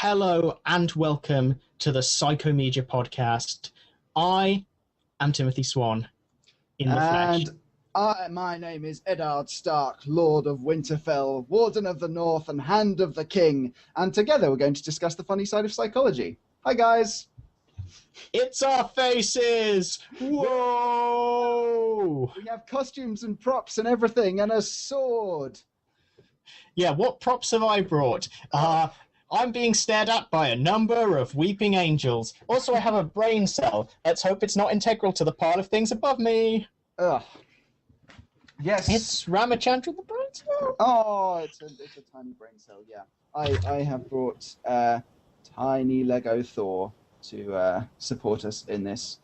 Hello and welcome to the Psychomedia podcast. I am Timothy Swan in the flesh. And my name is Eddard Stark, Lord of Winterfell, Warden of the North and Hand of the King. And together we're going to discuss the funny side of psychology. Hi guys! It's our faces! Whoa! We have costumes and props and everything and a sword. Yeah, what props have I brought? I'm being stared at by a number of weeping angels. Also, I have a brain cell. Let's hope it's not integral to the pile of things above me. Ugh. Yes. It's Ramachandra the brain cell. Oh, it's a tiny brain cell, yeah. I have brought tiny Lego Thor to support us in this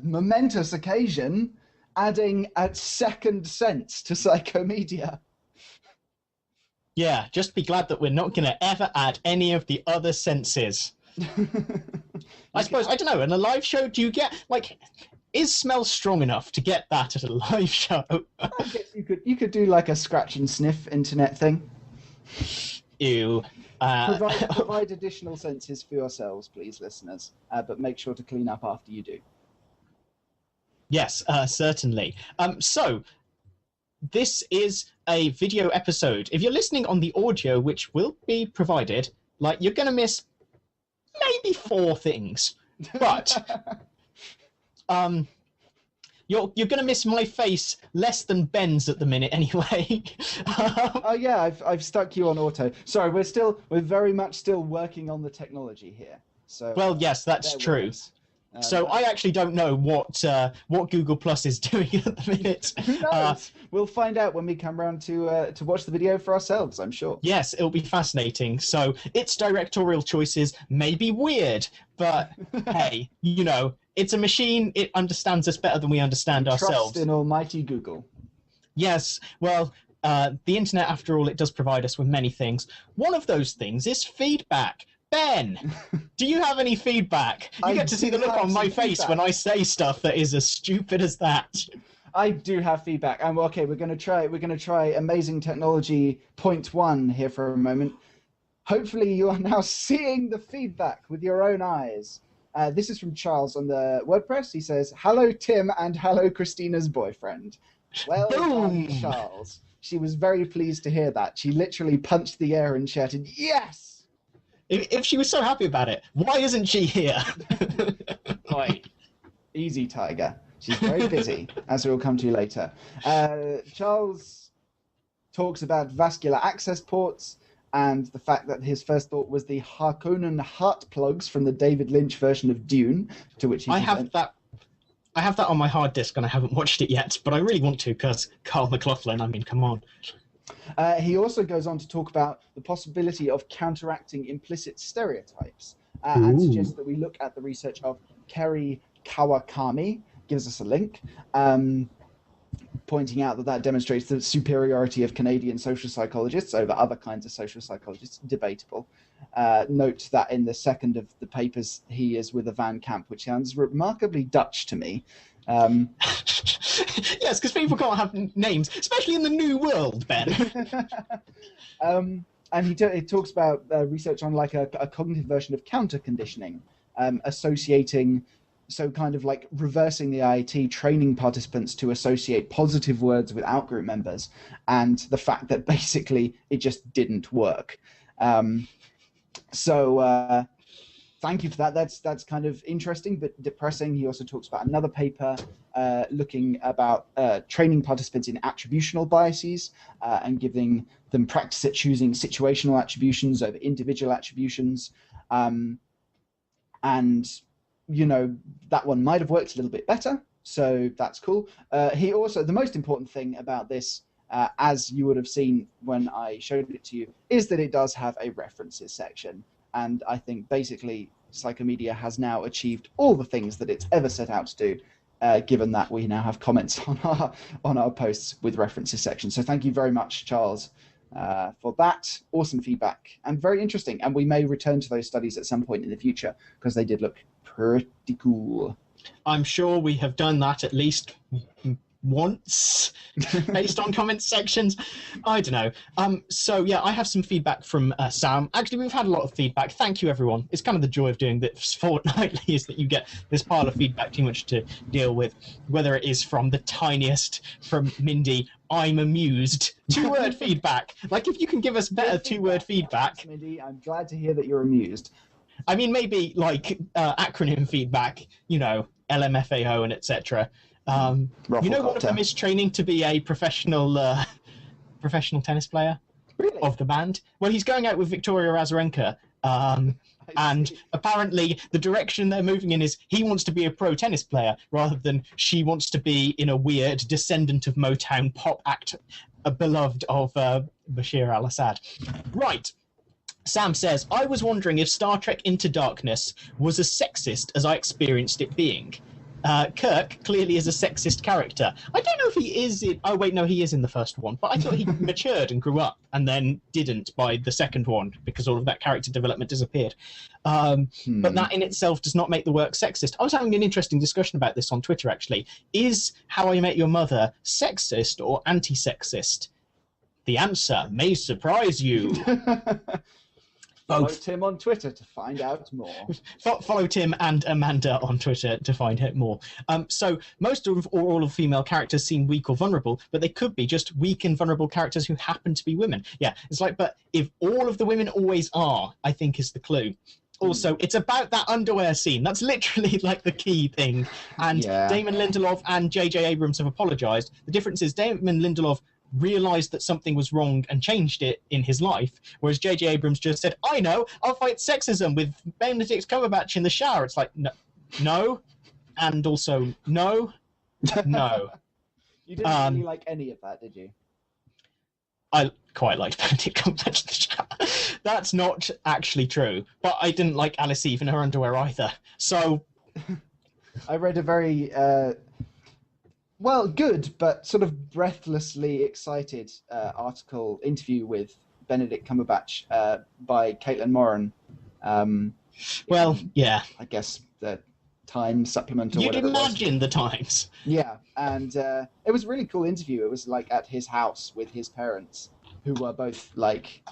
momentous occasion, adding a second sense to Psychomedia. Yeah, just be glad that we're not going to ever add any of the other senses. I suppose, I don't know, in a live show, do you get, like, is smell strong enough to get that at a live show? I guess you could do like a scratch and sniff internet thing. Ew. Provide additional senses for yourselves, please, listeners, but make sure to clean up after you do. Yes, certainly. So, this is a video episode. If you're listening on the audio, which will be provided, like, you're going to miss maybe 4 things. But you're going to miss my face less than Ben's at the minute anyway. Oh yeah, I've stuck you on auto. Sorry, we're very much still working on the technology here. So well, yes, that's true. So I actually don't know what Google Plus is doing at the minute. Who knows? We'll find out when we come around to watch the video for ourselves, I'm sure. Yes, it'll be fascinating. So its directorial choices may be weird, but hey, you know, it's a machine. It understands us better than we understand ourselves. Trust in almighty Google. Yes, well, the internet, after all, it does provide us with many things. One of those things is feedback. Ben, do you have any feedback? You get to see the look on my face when I say stuff that is as stupid as that. I do have feedback. And okay, we're going to try amazing technology point 1 here for a moment. Hopefully you are now seeing the feedback with your own eyes. This is from Charles on the WordPress. He says, "Hello Tim and hello Christina's boyfriend." Well done, Charles. She was very pleased to hear that. She literally punched the air and shouted, "Yes!" If she was so happy about it, why isn't she here? Right. Easy, Tiger. She's very busy, as we'll come to later. Charles talks about vascular access ports and the fact that his first thought was the Harkonnen heart plugs from the David Lynch version of Dune, to which he I have that on my hard disk and I haven't watched it yet, but I really want to because Carl McLaughlin, I mean, come on. He also goes on to talk about the possibility of counteracting implicit stereotypes and suggests that we look at the research of Kerry Kawakami, gives us a link, pointing out that demonstrates the superiority of Canadian social psychologists over other kinds of social psychologists. Debatable. Note that in the second of the papers he is with a Van Camp, which sounds remarkably Dutch to me. Yes, because people can't have names, especially in the New World, Ben. And he talks about research on like a cognitive version of counter conditioning, associating, so kind of like reversing the IIT, training participants to associate positive words with outgroup members, and the fact that basically it just didn't work. Thank you for that. That's kind of interesting but depressing. He also talks about another paper looking about training participants in attributional biases and giving them practice at choosing situational attributions over individual attributions. And, you know, that one might have worked a little bit better, so that's cool. He also, the most important thing about this, as you would have seen when I showed it to you, is that it does have a references section. And I think basically Psychomedia has now achieved all the things that it's ever set out to do, given that we now have comments on our posts with references section. So thank you very much, Charles, for that. Awesome feedback and very interesting. And we may return to those studies at some point in the future because they did look pretty cool. I'm sure we have done that at least once based on comment sections. I don't know. So yeah, I have some feedback from Sam. Actually, we've had a lot of feedback. Thank you, everyone. It's kind of the joy of doing this fortnightly is that you get this pile of feedback too much to deal with, whether it is from the tiniest, from Mindy, I'm amused, 2-word feedback. Like, if you can give us better 2-word feedback. Thanks, Mindy. I'm glad to hear that you're amused. I mean, maybe like acronym feedback, you know, LMFAO and etc. You know, one of them is training to be a professional tennis player. Really? Of the band. Well, he's going out with Victoria Azarenka, and apparently the direction they're moving in is he wants to be a pro tennis player rather than she wants to be in a weird descendant of Motown pop act, beloved of Bashir al-Assad. Right. Sam says, I was wondering if Star Trek Into Darkness was as sexist as I experienced it being. Kirk clearly is a sexist character. I don't know if he is in... Oh, wait, no, he is in the first one. But I thought he matured and grew up and then didn't by the second one because all of that character development disappeared. But that in itself does not make the work sexist. I was having an interesting discussion about this on Twitter, actually. Is How I Met Your Mother sexist or anti-sexist? The answer may surprise you. Follow Tim on Twitter to find out more. Follow Tim and Amanda on Twitter to find out more. So most of or all of female characters seem weak or vulnerable, but they could be just weak and vulnerable characters who happen to be women. Yeah, it's like, but if all of the women always are, I think is the clue. Also, it's about that underwear scene. That's literally like the key thing. And Damon Lindelof and J.J. Abrams have apologized. The difference is Damon Lindelof realized that something was wrong and changed it in his life, whereas J.J. Abrams just said, I know, I'll fight sexism with Benedict Cumberbatch in the shower. It's like, no, and also no. You didn't really like any of that, did you? I quite liked Benedict Cumberbatch in the shower. That's not actually true, but I didn't like Alice Eve in her underwear either. So I read a very good, but sort of breathlessly excited interview with Benedict Cumberbatch by Caitlin Moran. I guess the Times supplement or You'd whatever. You'd imagine the Times. Yeah, and it was a really cool interview. It was like at his house with his parents, who were both like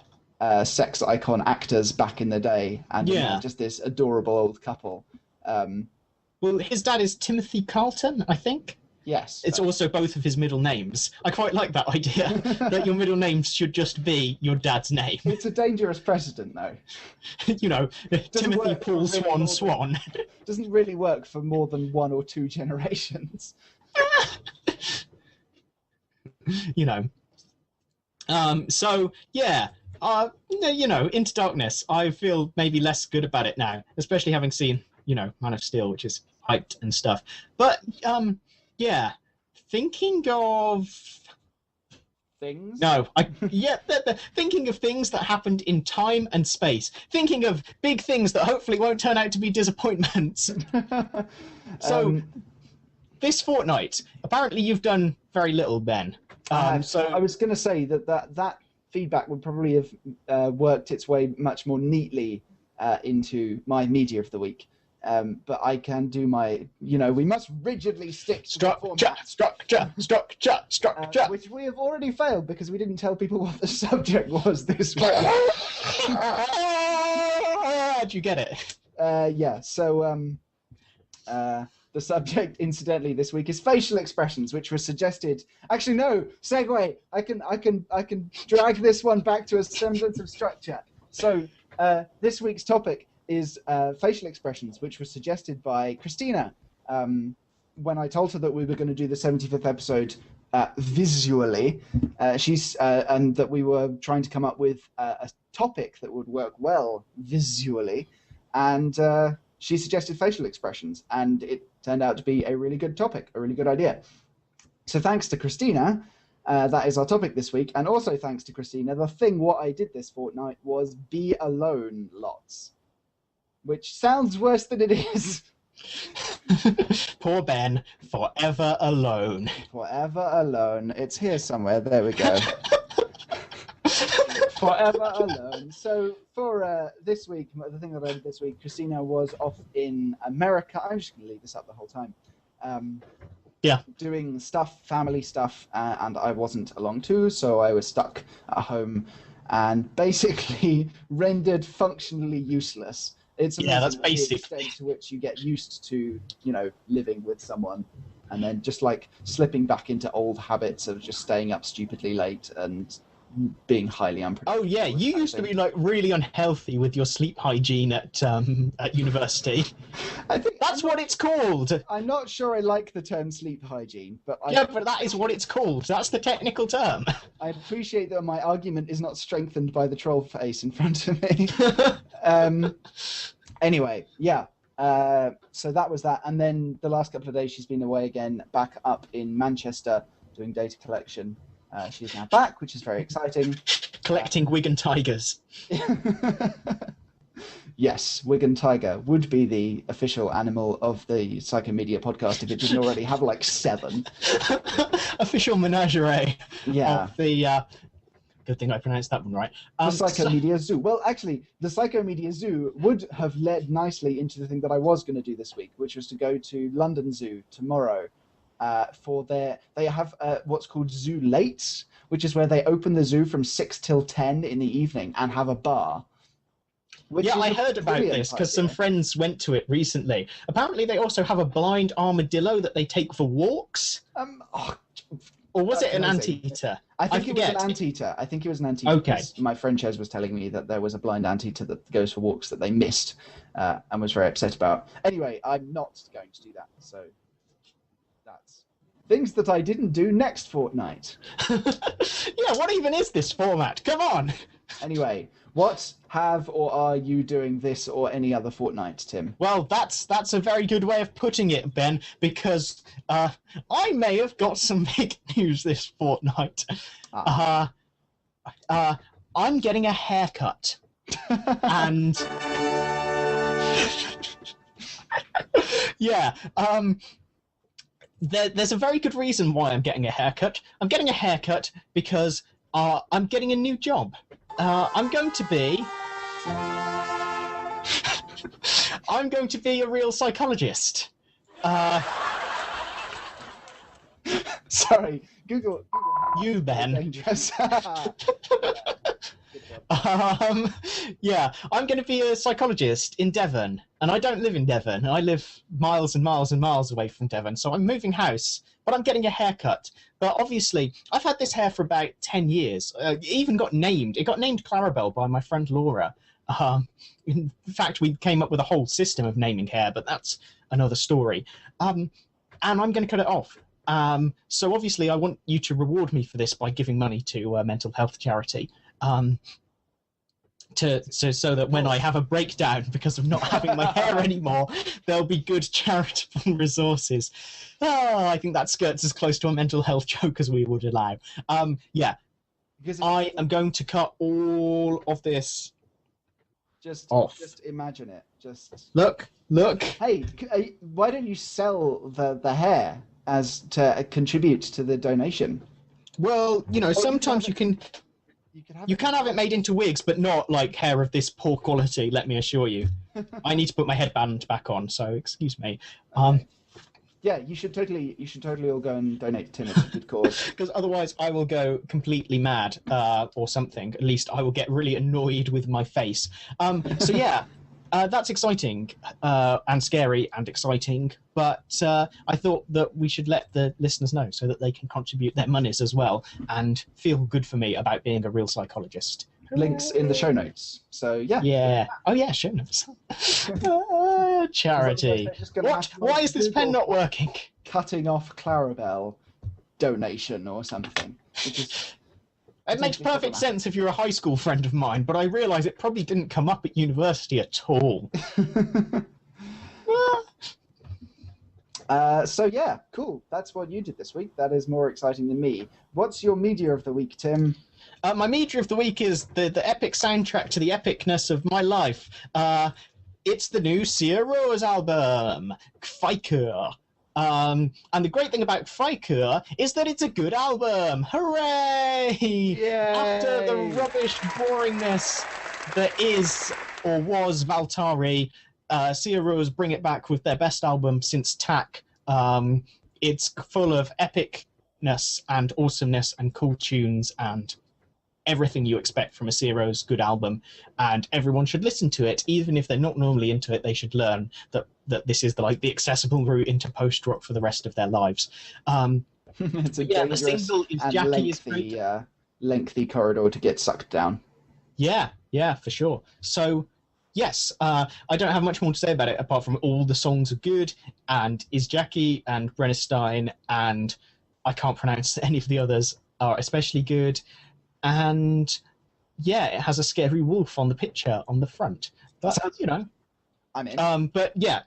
sex icon actors back in the day, and just this adorable old couple. Well, his dad is Timothy Carlton, I think. Yes. It's also both of his middle names. I quite like that idea, that your middle name should just be your dad's name. It's a dangerous precedent, though. You know, Timothy Paul Swan Swan. Doesn't really work for more than 1 or 2 generations. You know. So, yeah. You know, Into Darkness, I feel maybe less good about it now, especially having seen, you know, Man of Steel, which is hyped and stuff. But, yeah, thinking of things. No, thinking of things that happened in time and space. Thinking of big things that hopefully won't turn out to be disappointments. So, this fortnight, apparently you've done very little, Ben. So I was going to say that feedback would probably have worked its way much more neatly into my media of the week. But I can do my, we must rigidly stick to the format. Structure. Which we have already failed because we didn't tell people what the subject was this week. Did you get it? Yeah, so the subject, incidentally, this week is facial expressions, which was suggested. Actually, no, segue. I can drag this one back to a semblance of structure. So this week's topic is facial expressions, which was suggested by Christina when I told her that we were going to do the 75th episode visually. And that we were trying to come up with a topic that would work well visually, and she suggested facial expressions, and it turned out to be a really good topic, a really good idea. So thanks to Christina, that is our topic this week, and also thanks to Christina, what I did this fortnight was be alone lots. Which sounds worse than it is. Poor Ben, forever alone. Forever alone. It's here somewhere. There we go. Forever alone. So for this week, the thing that I did this week, Christina was off in America. I'm just going to leave this up the whole time. Yeah. doing stuff, family stuff, and I wasn't along too, so I was stuck at home and basically rendered functionally useless. It's Yeah, that's amazing the basic. extent to which you get used to, living with someone, and then just like slipping back into old habits of just staying up stupidly late and being highly unpredictable. Oh yeah, you used to be like really unhealthy with your sleep hygiene at university. I think That's what it's called. I'm not sure I like the term sleep hygiene, but Yeah, but that is what it's called. That's the technical term. I appreciate that my argument is not strengthened by the troll face in front of me. Anyway, yeah. So that was that, and then the last couple of days she's been away again, back up in Manchester doing data collection. She's now back, which is very exciting. Collecting Wigan tigers. Yes, Wigan tiger would be the official animal of the Psychomedia podcast if it didn't already have like 7. Official menagerie. Yeah. Of the good thing I pronounced that one right. The Psychomedia Zoo. Well, actually, the Psychomedia Zoo would have led nicely into the thing that I was going to do this week, which was to go to London Zoo tomorrow. They have what's called Zoo Lates, which is where they open the zoo from 6 till 10 in the evening and have a bar. Yeah, I heard about this because some friends went to it recently. Apparently, they also have a blind armadillo that they take for walks. Or was it an anteater? I think it was an anteater. I think it was an anteater. Okay. My friend Chez was telling me that there was a blind anteater that goes for walks that they missed and was very upset about. Anyway, I'm not going to do that. So that's things that I didn't do next fortnight. Yeah, what even is this format? Come on. Anyway, what have or are you doing this or any other fortnight, Tim? Well, that's a very good way of putting it, Ben, because I may have got some big news this fortnight. I'm getting a haircut. And yeah, there's a very good reason why I'm getting a haircut. I'm getting a haircut because I'm getting a new job. I'm going to be a real psychologist. Sorry, Google You, Ben. dangerous. Yeah, I'm going to be a psychologist in Devon, and I don't live in Devon. I live miles and miles and miles away from Devon, so I'm moving house, but I'm getting a haircut. But obviously, I've had this hair for about 10 years. It even got named. It got named Clarabelle by my friend Laura. In fact, we came up with a whole system of naming hair, but that's another story. And I'm going to cut it off. So obviously, I want you to reward me for this by giving money to a mental health charity. So that when I have a breakdown because of not having my hair anymore, there'll be good charitable resources. I think that skirts as close to a mental health joke as we would allow. Yeah, I am going to cut all of this off. Just imagine it. Just look. Hey, why don't you sell the hair as to contribute to the donation? Well, sometimes you can. You can have it made into wigs, but not like hair of this poor quality, let me assure you. I need to put my headband back on, so excuse me. Okay. Yeah, you should totally all go and donate to Tim. It's a good cause. Because otherwise I will go completely mad or something. At least I will get really annoyed with my face. So yeah, that's exciting and scary and exciting. But I thought that we should let the listeners know so that they can contribute their monies as well and feel good for me about being a real psychologist. Links in the show notes. So yeah. Yeah. Oh yeah, show notes. Charity. What? Why is this pen not working? Cutting off Clarabelle donation or something. It makes perfect sense if you're a high school friend of mine, but I realise it probably didn't come up at university at all. So yeah, cool. That's what you did this week. That is more exciting than me. What's your media of the week, Tim? My media of the week is the epic soundtrack to the epicness of my life. It's the new Sia Rose album, Kfeikur. And the great thing about Kfeikur is that it's a good album. Hooray! Yay! After the rubbish boringness that is or was Valtari, Sia Rose bring it back with their best album since Tak it's full of epicness and awesomeness and cool tunes and everything you expect from a Zero's good album, and everyone should listen to it. Even if they're not normally into it, they should learn that this is the accessible route into post-rock for the rest of their lives. It's a the single is and lengthy corridor to get sucked down. Yeah, for sure. So, yes, I don't have much more to say about it apart from all the songs are good, and Is Jackie and Brennerstein, and I can't pronounce any of the others, are especially good. And yeah, it has a scary wolf on the picture on the front. But I'm in. But yeah,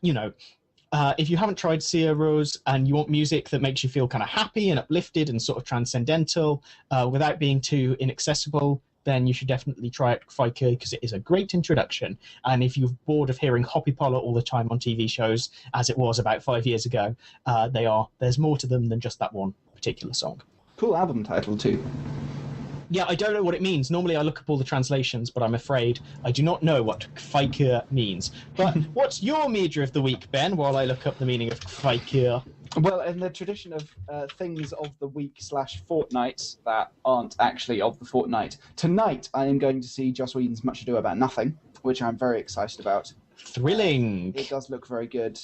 if you haven't tried Zero's and you want music that makes you feel kind of happy and uplifted and sort of transcendental, without being too inaccessible, then you should definitely try it, Psycho, because it is a great introduction. And if you're bored of hearing Hoppy Poller all the time on TV shows, as it was about 5 years ago, there's more to them than just that one particular song. Cool album title too. Yeah, I don't know what it means. Normally I look up all the translations, but I'm afraid I do not know what Psycho means. But what's your media of the week, Ben, while I look up the meaning of Psycho? Well, in the tradition of things of the week / fortnight that aren't actually of the fortnight, tonight I am going to see Joss Whedon's Much Ado About Nothing, which I'm very excited about. Thrilling. It does look very good.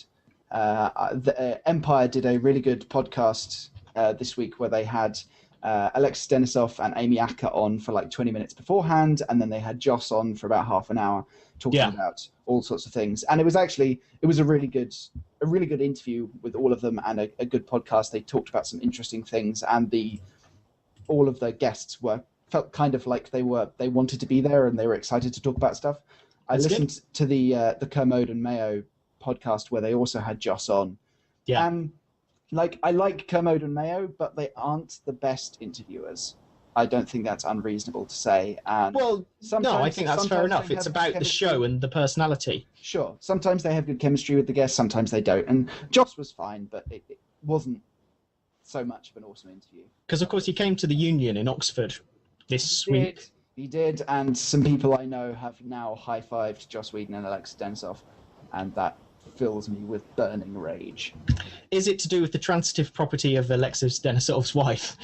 Empire did a really good podcast this week where they had Alexis Denisov and Amy Acker on for like 20 minutes beforehand, and then they had Joss on for about half an hour talking about all sorts of things. And it was a really good interview with all of them, and a good podcast. They talked about some interesting things, and all of the guests felt kind of like they wanted to be there and they were excited to talk about stuff. I listened to the Kermode and Mayo podcast where they also had Joss on. Yeah. And I like Kermode and Mayo, but they aren't the best interviewers. I don't think that's unreasonable to say. And no, I think that's fair enough. It's about the show and the personality. Sure. Sometimes they have good chemistry with the guests, sometimes they don't. And Joss was fine, but it wasn't so much of an awesome interview. Because, of course, he came to the Union in Oxford this week. He did, and some people I know have now high-fived Joss Whedon and Alexis Denisov, and that fills me with burning rage. Is it to do with the transitive property of Alexis Denisov's wife?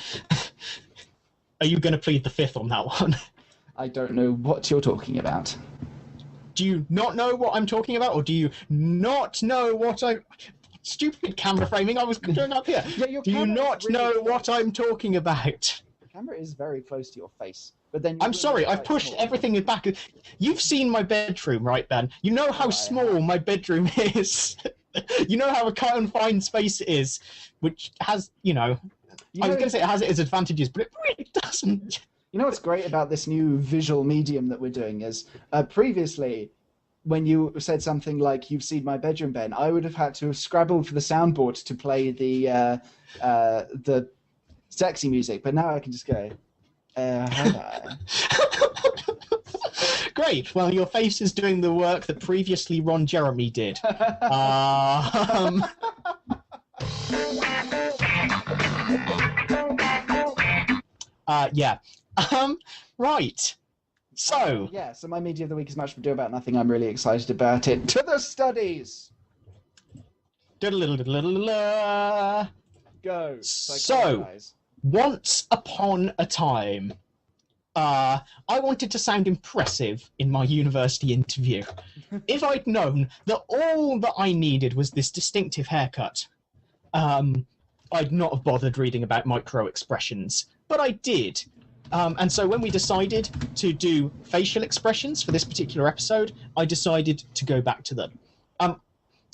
Are you going to plead the fifth on that one? I don't know what you're talking about. Do you not know what I'm talking about, or do you not know what I... Stupid camera framing, I was going up here. Yeah, do you not know what I'm talking about? The camera is very close to your face. But then I'm sorry, I've pushed everything back. You've seen my bedroom, right, Ben? You know how small my bedroom is. You know how a confined space it is, which has, I was going to say it has its advantages, but it really doesn't. You know what's great about this new visual medium that we're doing is, previously, when you said something like, "You've seen my bedroom, Ben," I would have had to have scrabbled for the soundboard to play the sexy music, but now I can just go, have I? Great. Well, your face is doing the work that previously Ron Jeremy did. Yeah. Right. So. So my media of the week is Much Ado About Nothing. I'm really excited about it. To the studies. Go. So, once upon a time, I wanted to sound impressive in my university interview. If I'd known that all that I needed was this distinctive haircut, I'd not have bothered reading about microexpressions, but I did. And so when we decided to do facial expressions for this particular episode, I decided to go back to them.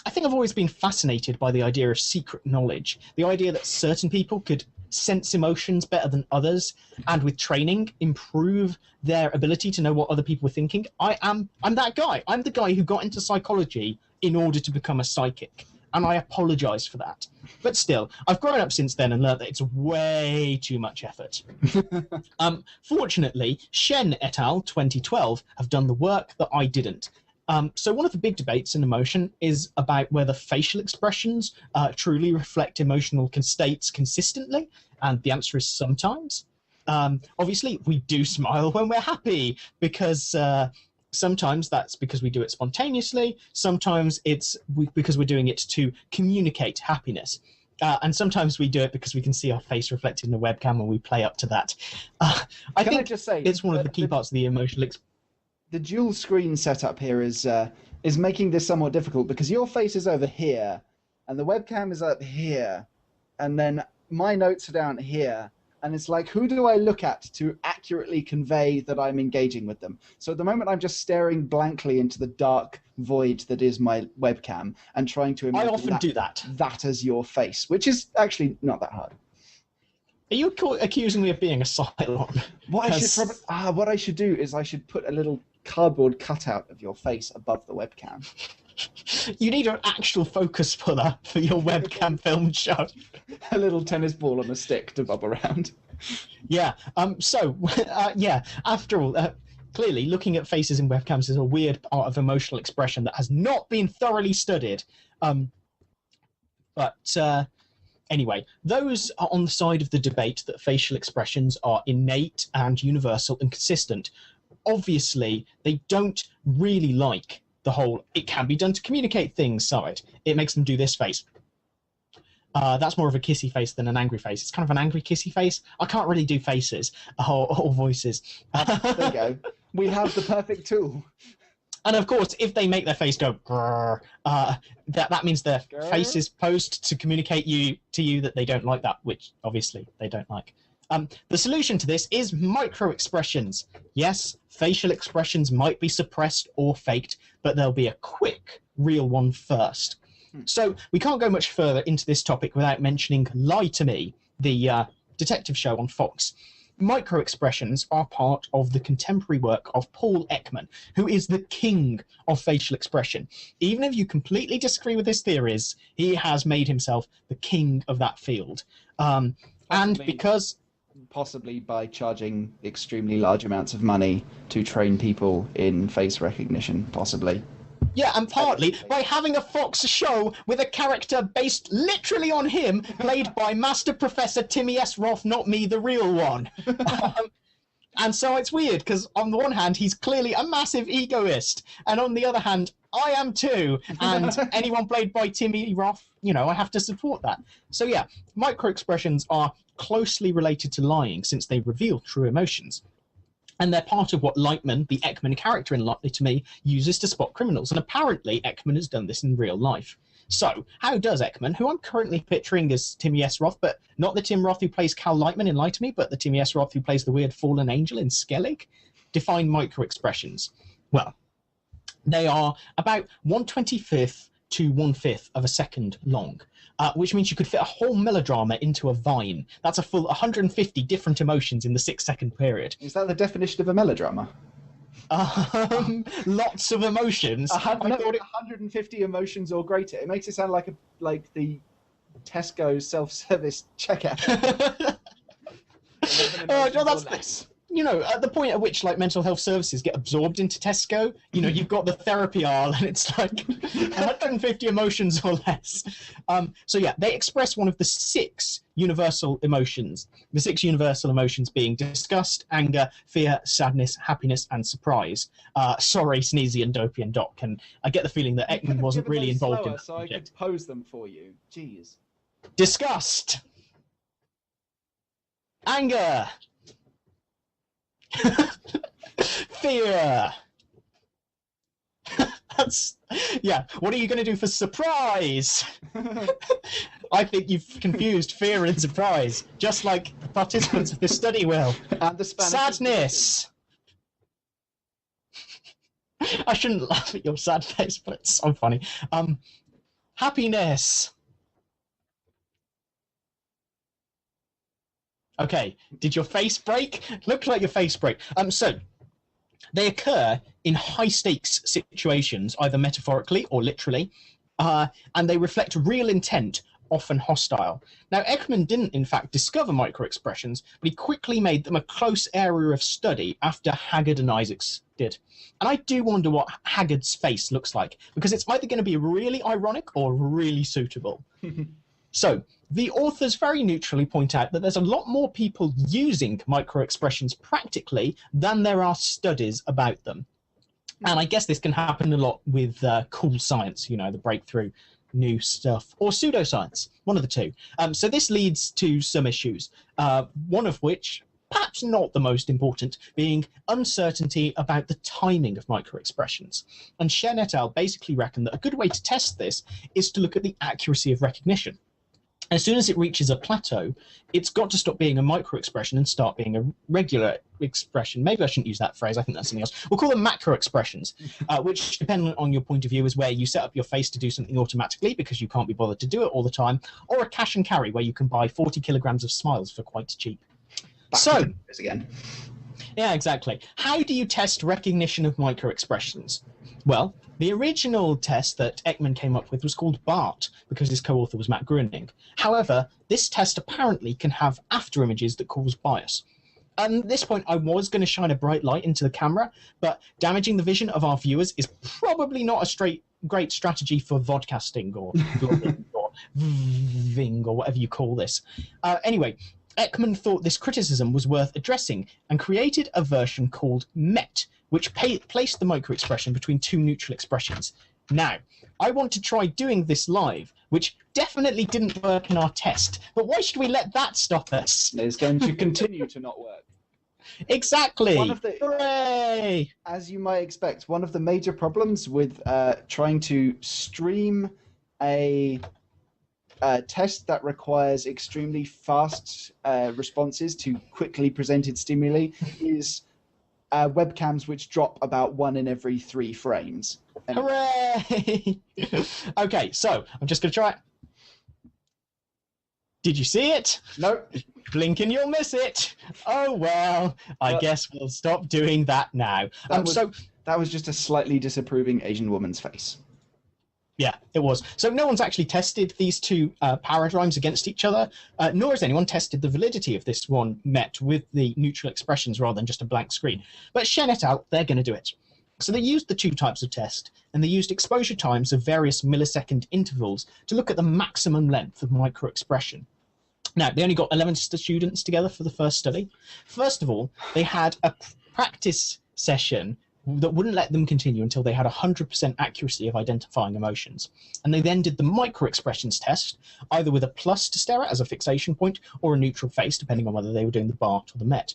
I think I've always been fascinated by the idea of secret knowledge, the idea that certain people could sense emotions better than others, and with training improve their ability to know what other people were thinking. I'm that guy. I'm the guy who got into psychology in order to become a psychic, and I apologize for that. But still, I've grown up since then and learned that it's way too much effort. Fortunately, Shen et al. 2012 have done the work that I didn't. So one of the big debates in emotion is about whether facial expressions truly reflect emotional states consistently, and the answer is sometimes. Obviously, we do smile when we're happy, because sometimes that's because we do it spontaneously, sometimes it's because we're doing it to communicate happiness. And sometimes we do it because we can see our face reflected in the webcam and we play up to that. I think just say, it's one of the key parts of the emotional the dual screen setup here is making this somewhat difficult because your face is over here and the webcam is up here and then my notes are down here. And it's like, who do I look at to accurately convey that I'm engaging with them? So at the moment, I'm just staring blankly into the dark void that is my webcam and trying to imagine I often do that. That as your face, which is actually not that hard. Are you accusing me of being a Cylon? What I should do is I should put a little cardboard cutout of your face above the webcam. You need an actual focus puller for your webcam film show. A little tennis ball on a stick to bob around. Yeah. After all, clearly looking at faces in webcams is a weird part of emotional expression that has not been thoroughly studied. Anyway, those are on the side of the debate that facial expressions are innate and universal and consistent. Obviously, they don't really like the whole it can be done to communicate things side. It makes them do this face. That's more of a kissy face than an angry face. It's kind of an angry kissy face. I can't really do faces or voices. There you go. We have the perfect tool. And of course, if they make their face go grrr, that means their face is posed to communicate to you that they don't like that, which obviously they don't like. The solution to this is microexpressions. Yes, facial expressions might be suppressed or faked, but there'll be a quick, real one first. So we can't go much further into this topic without mentioning Lie to Me, the detective show on Fox. Microexpressions are part of the contemporary work of Paul Ekman, who is the king of facial expression. Even if you completely disagree with his theories, he has made himself the king of that field. Possibly by charging extremely large amounts of money to train people in face recognition, possibly. Yeah, and partly by having a Fox show with a character based literally on him, played by Master Professor Timmy S. Roth, not me, the real one. And so it's weird, because on the one hand, he's clearly a massive egoist, and on the other hand, I am too, and anyone played by Timmy Roth, I have to support that. So yeah, microexpressions are closely related to lying, since they reveal true emotions. And they're part of what Lightman, the Ekman character in Lie to Me, uses to spot criminals, and apparently Ekman has done this in real life. So, how does Ekman, who I'm currently picturing as Timmy S. Roth, but not the Tim Roth who plays Cal Lightman in Lie to Me, but the Timmy S. Roth who plays the weird fallen angel in Skellig, define microexpressions? Well, they are about 1/25th to 1/5 of a second long, which means you could fit a whole melodrama into a vine. That's a full 150 different emotions in the 6-second period. Is that the definition of a melodrama? Lots of emotions. 150 emotions or greater. It makes it sound like the Tesco self-service checkout. That's this. At the point at which mental health services get absorbed into Tesco, you've got the therapy aisle and it's like 150 emotions or less. So yeah, they express one of the 6 universal emotions. The 6 universal emotions being disgust, anger, fear, sadness, happiness, and surprise. Sorry, Sneezy and Dopey and Doc, and I get the feeling that Ekman wasn't really involved in that so project. I could pose them for you. Jeez. Disgust. Anger. Fear. What are you going to do for surprise? I think you've confused fear and surprise, just like the participants of this study will. And the Spanish sadness. I shouldn't laugh at your sad face, but it's so funny. Happiness. Okay, did your face break? Looked like your face break. So they occur in high-stakes situations, either metaphorically or literally, and they reflect real intent, often hostile. Now, Ekman didn't, in fact, discover microexpressions, but he quickly made them a close area of study after Haggard and Isaacs did. And I do wonder what Haggard's face looks like, because it's either going to be really ironic or really suitable. So, the authors very neutrally point out that there's a lot more people using microexpressions practically than there are studies about them. And I guess this can happen a lot with cool science, the breakthrough new stuff, or pseudoscience, one of the two. So this leads to some issues, one of which, perhaps not the most important, being uncertainty about the timing of microexpressions. And Shen et al. Basically reckon that a good way to test this is to look at the accuracy of recognition. As soon as it reaches a plateau, it's got to stop being a microexpression and start being a regular expression. Maybe I shouldn't use that phrase. I think that's something else. We'll call them macroexpressions, which, depending on your point of view, is where you set up your face to do something automatically because you can't be bothered to do it all the time, or a cash and carry where you can buy 40 kilograms of smiles for quite cheap. So, again. Yeah, exactly. How do you test recognition of microexpressions? Well, the original test that Ekman came up with was called BART, because his co-author was Matt Gruening. However, this test apparently can have afterimages that cause bias. At this point, I was going to shine a bright light into the camera, but damaging the vision of our viewers is probably not a great strategy for vodcasting or vlogging or ving or whatever you call this. Anyway, Ekman thought this criticism was worth addressing and created a version called MET, which placed the microexpression between two neutral expressions. Now, I want to try doing this live, which definitely didn't work in our test, but why should we let that stop us? It's going to continue to not work. Exactly. Hooray! As you might expect, one of the major problems with trying to stream a test that requires extremely fast responses to quickly presented stimuli is webcams which drop about 1 in every 3 frames. Hooray! Okay, so I'm just going to try it. Did you see it? Nope. Blink and you'll miss it. Oh, well, I guess we'll stop doing that now. That was just a slightly disapproving Asian woman's face. Yeah, it was. So no one's actually tested these two paradigms against each other, nor has anyone tested the validity of this one MET with the neutral expressions rather than just a blank screen. But Shen et al., they're going to do it. So they used the two types of test, and they used exposure times of various millisecond intervals to look at the maximum length of microexpression. Now, they only got 11 students together for the first study. First of all, they had a practice session that wouldn't let them continue until they had 100% accuracy of identifying emotions. And they then did the microexpressions test, either with a plus to stare at as a fixation point or a neutral face, depending on whether they were doing the BART or the MET.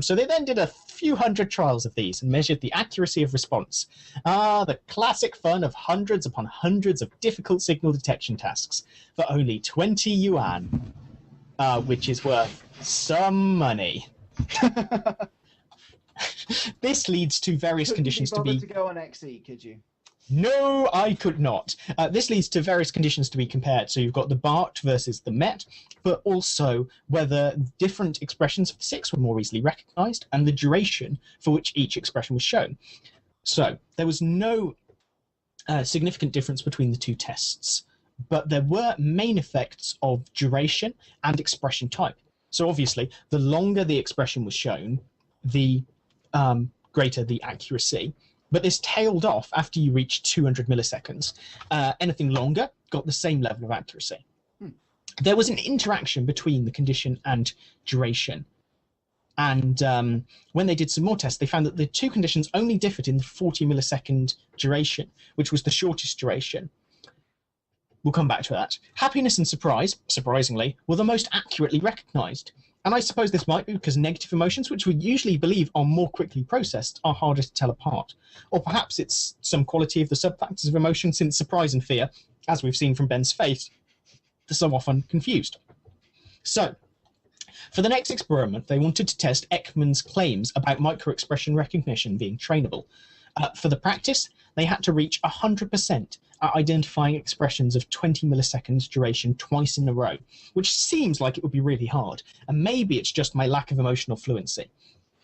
So they then did a few hundred trials of these and measured the accuracy of response. The classic fun of hundreds upon hundreds of difficult signal detection tasks for only 20 yuan, which is worth some money. This leads to various conditions to be... to go on XE, could you? No, I could not. This leads to various conditions to be compared. So you've got the BART versus the MET, but also whether different expressions of the 6 were more easily recognized and the duration for which each expression was shown. So there was no significant difference between the two tests, but there were main effects of duration and expression type. So obviously, the longer the expression was shown, the greater the accuracy. But this tailed off after you reached 200 milliseconds. Anything longer got the same level of accuracy. There was an interaction between the condition and duration. And when they did some more tests, they found that the two conditions only differed in the 40 millisecond duration, which was the shortest duration. We'll come back to that. Happiness and surprise, surprisingly, were the most accurately recognized. And I suppose this might be because negative emotions, which we usually believe are more quickly processed, are harder to tell apart. Or perhaps it's some quality of the subfactors of emotion, since surprise and fear, as we've seen from Ben's face, are so often confused. So, for the next experiment, they wanted to test Ekman's claims about microexpression recognition being trainable. For the practice, they had to reach 100% at identifying expressions of 20 milliseconds duration twice in a row, which seems like it would be really hard, and maybe it's just my lack of emotional fluency.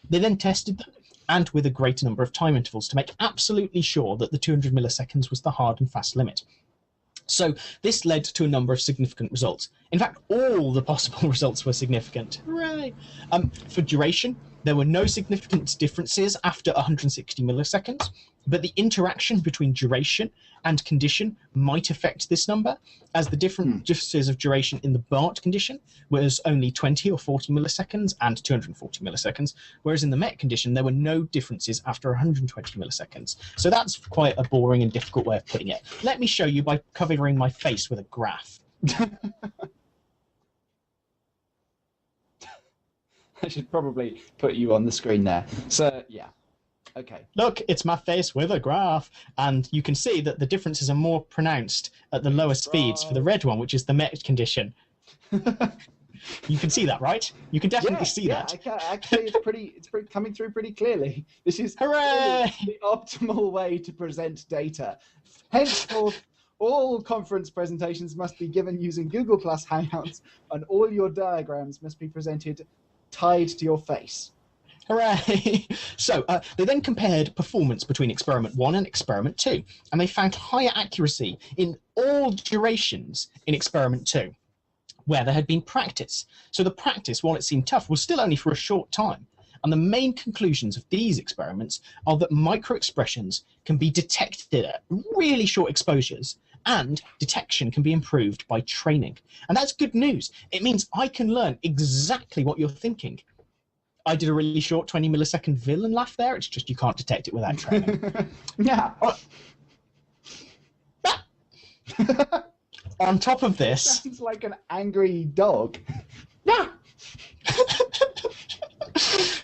They then tested them, and with a greater number of time intervals, to make absolutely sure that the 200 milliseconds was the hard and fast limit. So this led to a number of significant results. In fact, all the possible results were significant. Hooray! For duration, There were no significant differences after 160 milliseconds, but the interaction between duration and condition might affect this number, as the differences of duration in the BART condition was only 20 or 40 milliseconds and 240 milliseconds, whereas in the MET condition there were no differences after 120 milliseconds. So that's quite a boring and difficult way of putting it. Let me show you by covering my face with a graph. I should probably put you on the screen there. So, yeah. Okay. Look, it's my face with a graph, and you can see that the differences are more pronounced at the lower speeds for the red one, which is the MET condition. You can see that, right? You can definitely see that. Yeah, actually, it's pretty coming through pretty clearly. This is Hooray! The optimal way to present data. Henceforth, all conference presentations must be given using Google Plus Hangouts, and all your diagrams must be presented tied to your face. Hooray! So they then compared performance between experiment 1 and experiment 2, and they found higher accuracy in all durations in experiment 2, where there had been practice. So the practice, while it seemed tough, was still only for a short time. And the main conclusions of these experiments are that microexpressions can be detected at really short exposures, and detection can be improved by training. And that's good news. It means I can learn exactly what you're thinking. I did a really short 20 millisecond villain laugh there. It's just you can't detect it without training. Yeah. On top of this... Sounds like an angry dog. Yeah.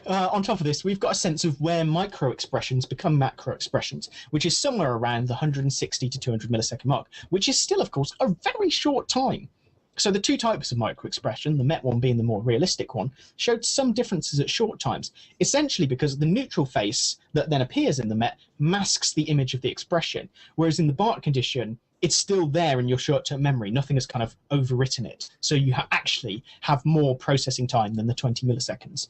On top of this, we've got a sense of where microexpressions become macroexpressions, which is somewhere around the 160 to 200 millisecond mark, which is still, of course, a very short time. So the two types of microexpression, the MET one being the more realistic one, showed some differences at short times, essentially because the neutral face that then appears in the MET masks the image of the expression, whereas in the BART condition, it's still there in your short-term memory. Nothing has kind of overwritten it. So you actually have more processing time than the 20 milliseconds.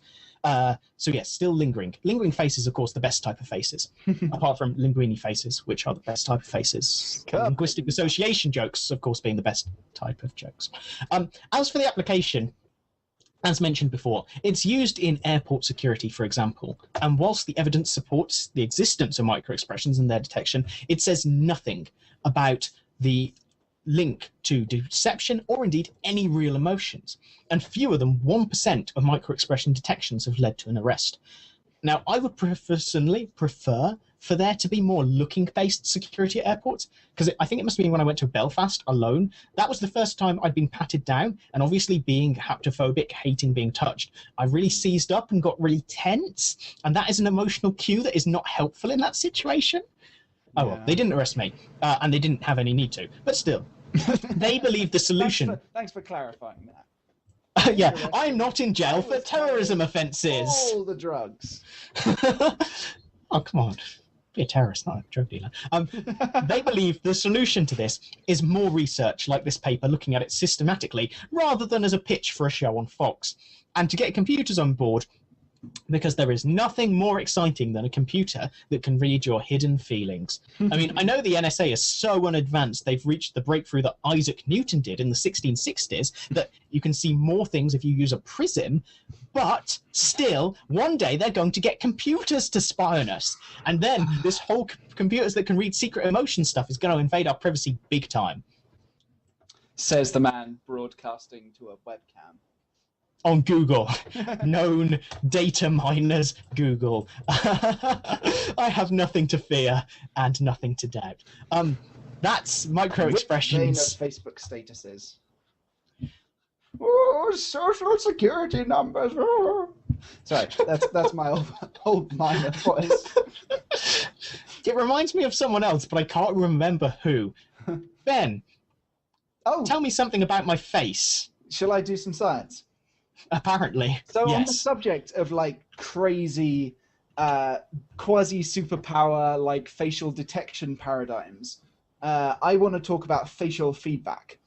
So yes, still lingering. Lingering faces, of course, the best type of faces, apart from linguini faces, which are the best type of faces. Linguistic association jokes, of course, being the best type of jokes. As for the application, as mentioned before, it's used in airport security, for example, and whilst the evidence supports the existence of microexpressions and their detection, it says nothing about the link to deception or indeed any real emotions, and fewer than 1% of microexpression detections have led to an arrest. Now, I would personally prefer for there to be more looking-based security at airports, because I think it must have been when I went to Belfast alone. That was the first time I'd been patted down, and obviously being haptophobic, hating being touched, I really seized up and got really tense, and that is an emotional cue that is not helpful in that situation. Oh, well, they didn't arrest me, and they didn't have any need to, but still. They believe the solution... Thanks for clarifying that. Yeah, I'm not in jail for terrorism offences. All the drugs. Oh, come on. Be a terrorist, not a drug dealer. They believe the solution to this is more research like this paper, looking at it systematically, rather than as a pitch for a show on Fox. And to get computers on board, because there is nothing more exciting than a computer that can read your hidden feelings. I mean, I know the NSA is so unadvanced, they've reached the breakthrough that Isaac Newton did in the 1660s, that you can see more things if you use a prism, but still, one day they're going to get computers to spy on us. And then this whole computers that can read secret emotion stuff is going to invade our privacy big time. Says the man broadcasting to a webcam. On Google, known data miners Google. I have nothing to fear and nothing to doubt. That's microexpressions. Which Facebook statuses? Oh, social security numbers. Oh. Sorry, that's my old miner voice. It reminds me of someone else, but I can't remember who. Ben, tell me something about my face. Shall I do some science? Apparently, so yes. On the subject of like crazy quasi superpower like facial detection paradigms, I want to talk about facial feedback.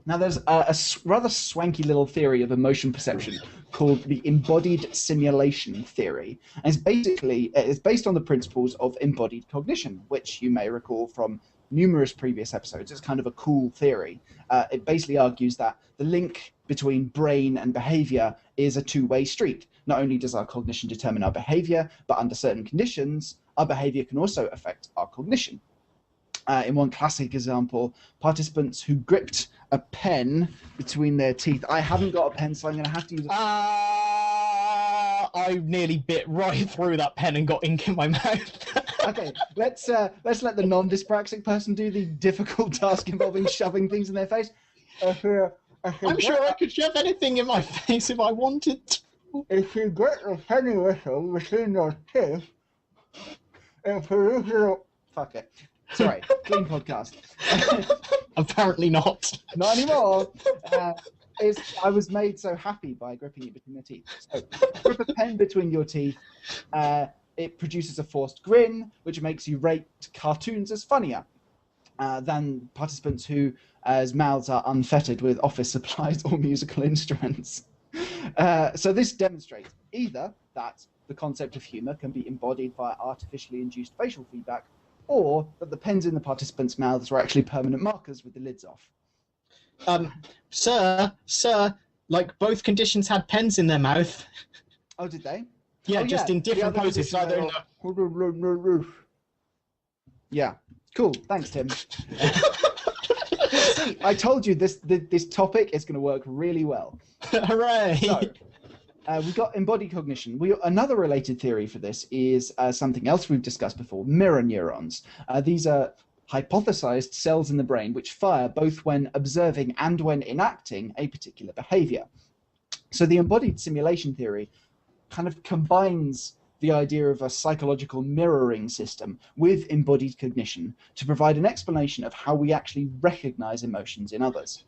Now there's a rather swanky little theory of emotion perception called the embodied simulation theory, and it's based on the principles of embodied cognition, which you may recall from numerous previous episodes. It's kind of a cool theory. It basically argues that the link between brain and behavior is a two-way street. not only does our cognition determine our behavior, but under certain conditions, our behavior can also affect our cognition. In one classic example, participants who gripped a pen between their teeth. I haven't got a pen, so I'm going to have to use I nearly bit right through that pen and got ink in my mouth. Okay, let's let the non-dyspraxic person do the difficult task involving shoving things in their face. I'm sure I could shove anything in my face if I wanted to. If you get a penny whistle between your teeth, it produces... Fuck it. Sorry, clean podcast. Apparently not. Not anymore. I was made so happy by gripping it between the teeth. So, grip a pen between your teeth. It produces a forced grin, which makes you rate cartoons as funnier than participants whose mouths are unfettered with office supplies or musical instruments. So this demonstrates either that the concept of humour can be embodied via artificially induced facial feedback, or that the pens in the participants' mouths were actually permanent markers with the lids off. Sir, like both conditions had pens in their mouth. Oh, did they? Yeah, Oh, just in different poses. So I don't know. Yeah, cool. Thanks, Tim. See, I told you this topic is going to work really well. Hooray! So, we've got embodied cognition. Another related theory for this is something else we've discussed before, mirror neurons. These are hypothesized cells in the brain which fire both when observing and when enacting a particular behavior. So the embodied simulation theory kind of combines the idea of a psychological mirroring system with embodied cognition to provide an explanation of how we actually recognize emotions in others.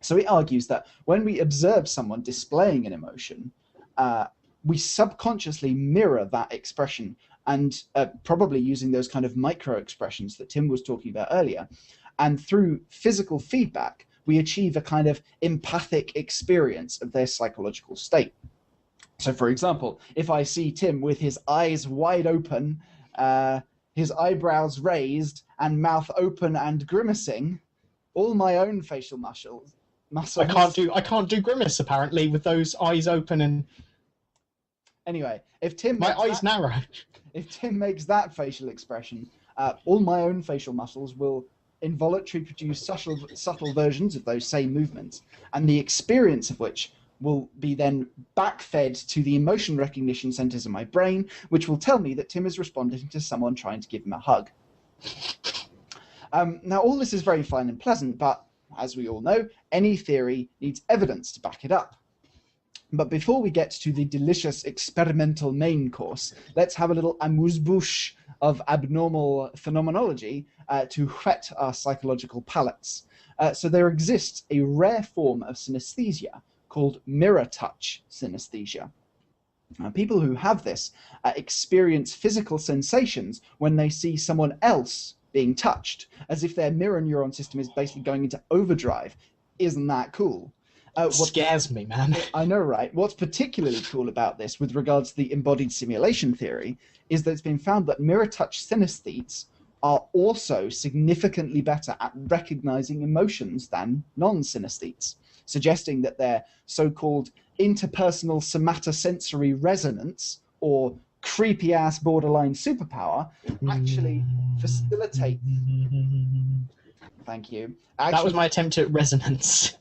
So it argues that when we observe someone displaying an emotion, we subconsciously mirror that expression, and probably using those kind of microexpressions that Tim was talking about earlier. And through physical feedback, we achieve a kind of empathic experience of their psychological state. So, for example, if I see Tim with his eyes wide open, his eyebrows raised, and mouth open and grimacing, all my own facial muscles. I can't do grimace apparently with those eyes open and. Anyway, if Tim my eyes narrow. If Tim makes that facial expression, all my own facial muscles will involuntarily produce subtle versions of those same movements, and the experience of which will be then backfed to the emotion recognition centers in my brain, which will tell me that Tim is responding to someone trying to give him a hug. Now, all this is very fine and pleasant, but as we all know, any theory needs evidence to back it up. But before we get to the delicious experimental main course, let's have a little amuse-bouche of abnormal phenomenology to whet our psychological palates. So there exists a rare form of synesthesia called mirror touch synesthesia. People who have this experience physical sensations when they see someone else being touched, as if their mirror neuron system is basically going into overdrive. Isn't that cool? What scares me, man. I know, right? What's particularly cool about this with regards to the embodied simulation theory is that it's been found that mirror touch synesthetes are also significantly better at recognizing emotions than non-synesthetes, suggesting that their so-called interpersonal somatosensory resonance, or creepy-ass borderline superpower, actually facilitate... Thank you. That was my attempt at resonance.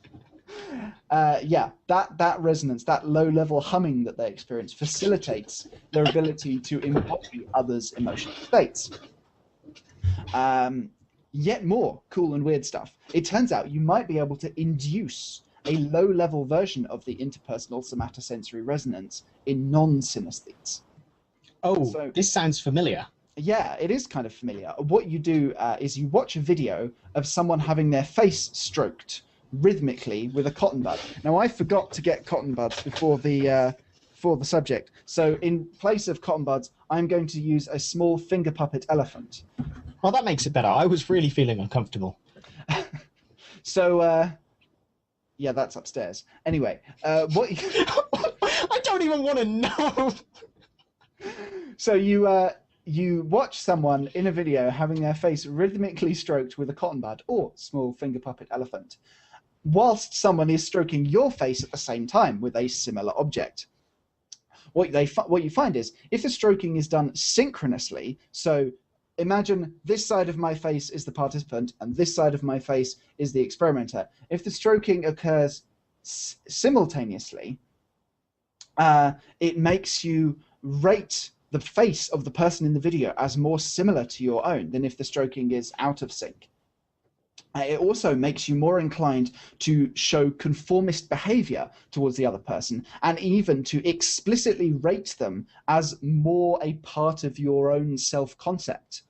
Yeah, that resonance, that low-level humming that they experience facilitates their ability to embody others' emotional states. Yet more cool and weird stuff. It turns out you might be able to induce a low-level version of the interpersonal somatosensory resonance in non-synesthetes. Oh, so, this sounds familiar. Yeah, it is kind of familiar. What you do is you watch a video of someone having their face stroked rhythmically with a cotton bud. Now, I forgot to get cotton buds before the subject, so in place of cotton buds, I'm going to use a small finger puppet elephant. Well, that makes it better. I was really feeling uncomfortable. So, yeah, that's upstairs. Anyway, what? I don't even want to know. So you watch someone in a video having their face rhythmically stroked with a cotton bud or small finger puppet elephant, whilst someone is stroking your face at the same time with a similar object. what you find is if the stroking is done synchronously, so imagine this side of my face is the participant and this side of my face is the experimenter. If the stroking occurs simultaneously, it makes you rate the face of the person in the video as more similar to your own than if the stroking is out of sync. It also makes you more inclined to show conformist behavior towards the other person, and even to explicitly rate them as more a part of your own self-concept.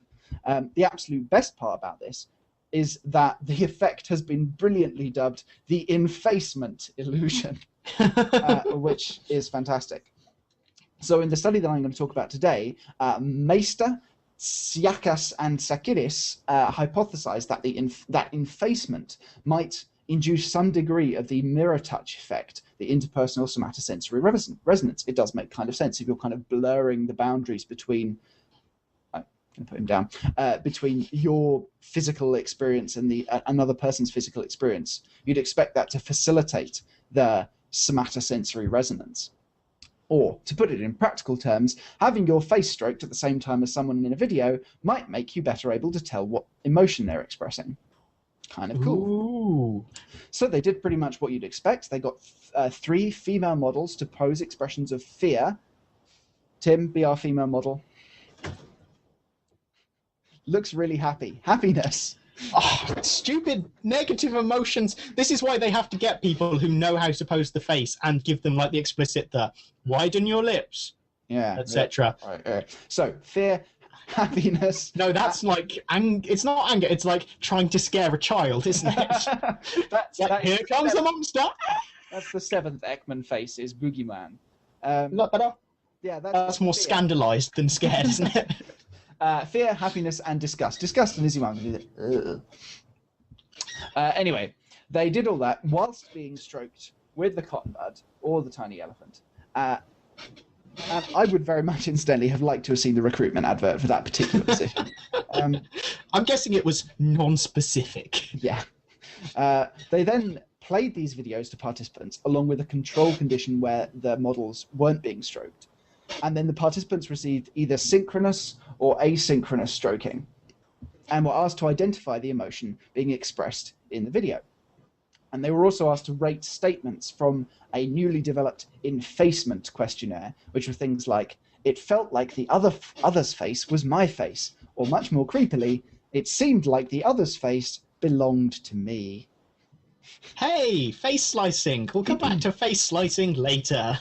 The absolute best part about this is that the effect has been brilliantly dubbed the Enfacement illusion, which is fantastic. So in the study that I'm going to talk about today, Maister, Tsiakkas, and Tsakiris hypothesized that that enfacement might induce some degree of the mirror touch effect, the interpersonal somatosensory resonance. It does make kind of sense if you're kind of blurring the boundaries between, I'm going to put him down, between your physical experience and another person's physical experience. You'd expect that to facilitate the somatosensory resonance. Or, to put it in practical terms, having your face stroked at the same time as someone in a video might make you better able to tell what emotion they're expressing. Kind of cool. Ooh. So they did pretty much what you'd expect. They got 3 female models to pose expressions of fear. Tim, be our female model. Looks really happy. Happiness. Oh, stupid negative emotions. This is why they have to get people who know how to pose the face and give them like the explicit, widen your lips, yeah, etc. Yeah. Right. So fear, happiness. No, that's like it's not anger. It's like trying to scare a child, isn't it? Here comes the monster. That's the 7th Ekman face is boogeyman. Not better. Yeah, that's more fear. Scandalized than scared, isn't it? Fear, happiness, and disgust. Disgust and easy one. Anyway, they did all that whilst being stroked with the cotton bud or the tiny elephant. And I would very much incidentally have liked to have seen the recruitment advert for that particular position. I'm guessing it was non-specific. Yeah. They then played these videos to participants along with a control condition where the models weren't being stroked. And then the participants received either synchronous or asynchronous stroking and were asked to identify the emotion being expressed in the video. And they were also asked to rate statements from a newly developed Enfacement questionnaire, which were things like, it felt like the other's face was my face, or much more creepily, it seemed like the other's face belonged to me. Hey, face slicing. We'll come back to face slicing later.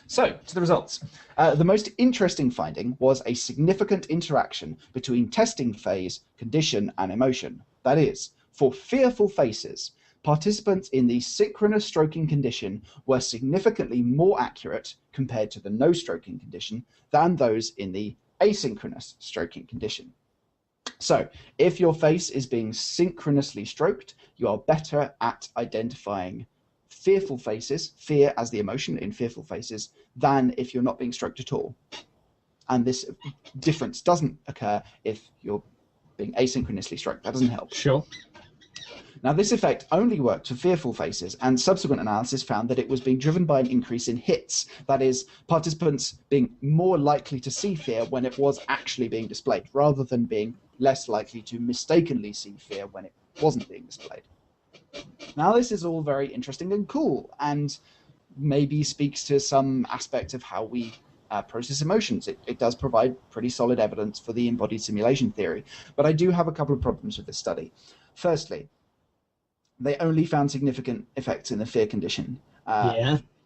So, to the results. The most interesting finding was a significant interaction between testing phase, condition, and emotion. That is, for fearful faces, participants in the synchronous stroking condition were significantly more accurate compared to the no stroking condition than those in the asynchronous stroking condition. So, if your face is being synchronously stroked, you are better at identifying fearful faces, fear as the emotion in fearful faces, than if you're not being stroked at all. And this difference doesn't occur if you're being asynchronously stroked. That doesn't help. Sure. Now, this effect only worked for fearful faces, and subsequent analysis found that it was being driven by an increase in hits. That is, participants being more likely to see fear when it was actually being displayed, rather than being less likely to mistakenly see fear when it wasn't being displayed. Now, this is all very interesting and cool, and maybe speaks to some aspect of how we process emotions. It does provide pretty solid evidence for the embodied simulation theory, but I do have a couple of problems with this study. Firstly, they only found significant effects in the fear condition,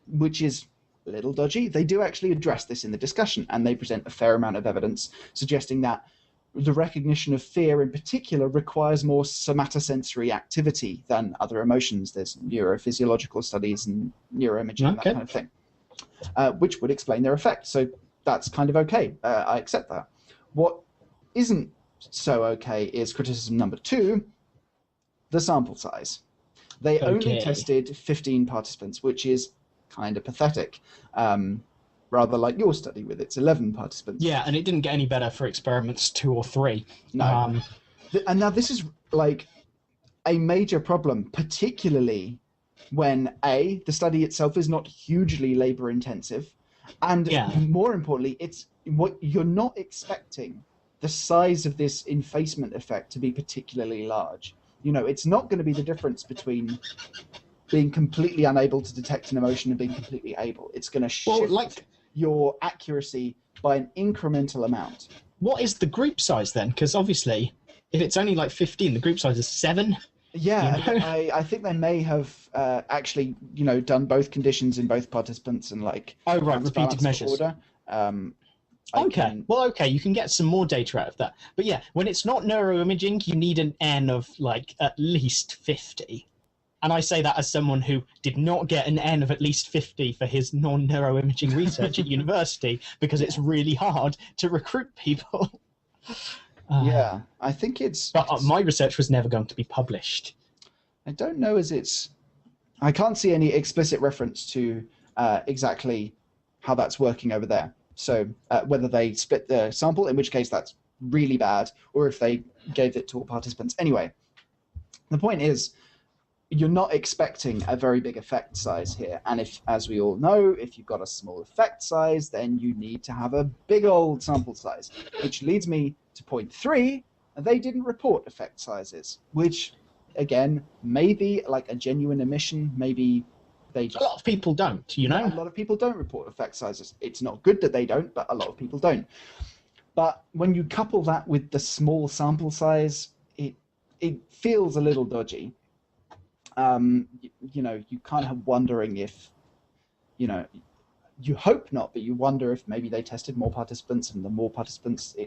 which is a little dodgy. They do actually address this in the discussion, and they present a fair amount of evidence suggesting that the recognition of fear in particular requires more somatosensory activity than other emotions. There's neurophysiological studies and neuroimaging and that kind of thing, which would explain their effect. So that's kind of okay. I accept that. What isn't so okay is criticism number 2, the sample size. They only tested 15 participants, which is kind of pathetic. Rather like your study with its 11 participants. Yeah, and it didn't get any better for experiments 2 or 3. No. And now this is like a major problem, particularly when A, the study itself is not hugely labor intensive, And Yeah. more importantly, it's what you're not expecting the size of this infacement effect to be particularly large. You know, it's not going to be the difference between being completely unable to detect an emotion and being completely able. It's going to shift your accuracy by an incremental amount. What is the group size then? Because obviously, if it's only like 15, the group size is 7. Yeah, You know? I think they may have actually, done both conditions in both participants and like. Oh right, repeated measures. Order. Okay, you can get some more data out of that. But yeah, when it's not neuroimaging, you need an N of like at least 50. And I say that as someone who did not get an N of at least 50 for his non-neuroimaging research at university because it's really hard to recruit people. Yeah, I think it's... But my research was never going to be published. I don't know as it's... I can't see any explicit reference to exactly how that's working over there. So whether they split the sample, in which case that's really bad, or if they gave it to all participants. Anyway, the point is, you're not expecting a very big effect size here. And if, as we all know, if you've got a small effect size, then you need to have a big old sample size, which leads me to point 3. They didn't report effect sizes, which, again, maybe like a genuine omission, maybe they just... A lot of people don't, you know? A lot of people don't report effect sizes. It's not good that they don't, but a lot of people don't. But when you couple that with the small sample size, it feels a little dodgy. You're kind of wondering if, you hope not, but you wonder if maybe they tested more participants, and the more participants,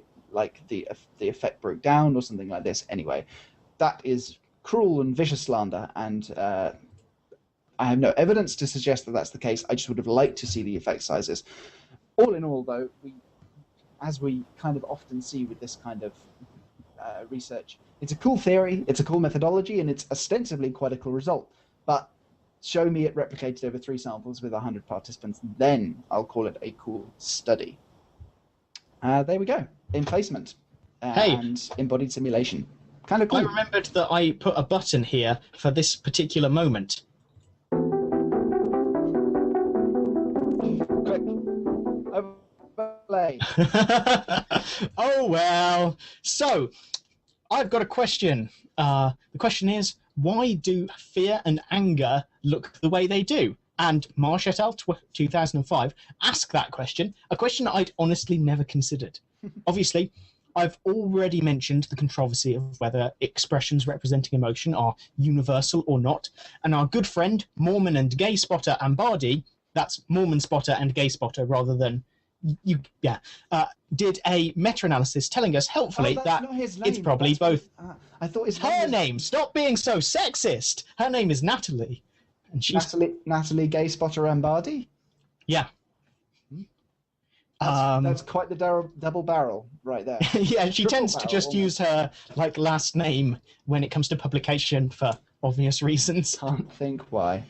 the effect broke down or something like this. Anyway, that is cruel and vicious slander, and I have no evidence to suggest that that's the case. I just would have liked to see the effect sizes. All in all, though, as we kind of often see with this kind of research, it's a cool theory, it's a cool methodology, and it's ostensibly quite a cool result. But show me it replicated over 3 samples with 100 participants, then I'll call it a cool study. There we go. Enfacement and embodied simulation. Kind of cool. I remembered that I put a button here for this particular moment. Quick. Overlay. Oh, well. So, I've got a question. The question is, why do fear and anger look the way they do? And Marsh et al. 2005 asked that question, a question that I'd honestly never considered. Obviously, I've already mentioned the controversy of whether expressions representing emotion are universal or not, and our good friend, Mormon and gay spotter Ambardi, that's Mormon spotter and gay spotter rather than did a meta-analysis telling us helpfully that it's probably both. I thought it's her name. Stop being so sexist. Her name is Natalie, and she's Natalie Gay Spotter Ambardi. Yeah. That's quite the double barrel right there. Yeah, she Triple tends to barrel, just almost. use her last name when it comes to publication for obvious reasons. Can't think why.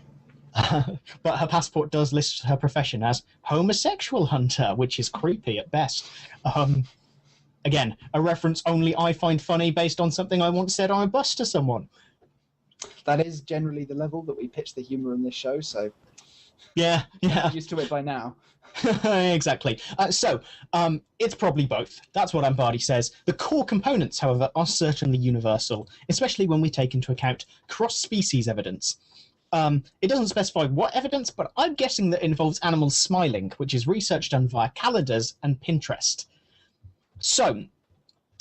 But her passport does list her profession as homosexual hunter, which is creepy at best. Again, a reference only I find funny based on something I once said on a bus to someone. That is generally the level that we pitch the humour in this show, so Yeah. I'm used to it by now. Exactly. It's probably both. That's what Ambardi says. The core components, however, are certainly universal, especially when we take into account cross-species evidence. It doesn't specify what evidence, but I'm guessing that it involves animals smiling, which is research done via calendars and Pinterest. So,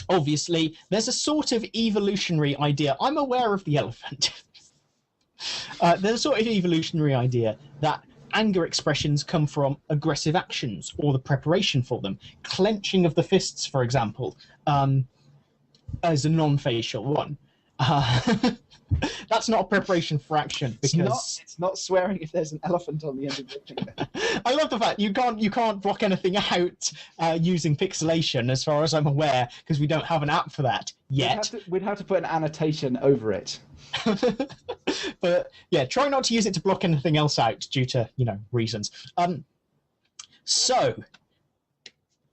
obviously, there's a sort of evolutionary idea. I'm aware of the elephant. There's a sort of evolutionary idea that anger expressions come from aggressive actions or the preparation for them. Clenching of the fists, for example, is a non-facial one. That's not a preparation for action because it's not swearing if there's an elephant on the end of your finger. I love the fact you can't block anything out using pixelation, as far as I'm aware, because we don't have an app for that yet. We'd have to put an annotation over it. But yeah, try not to use it to block anything else out due to reasons.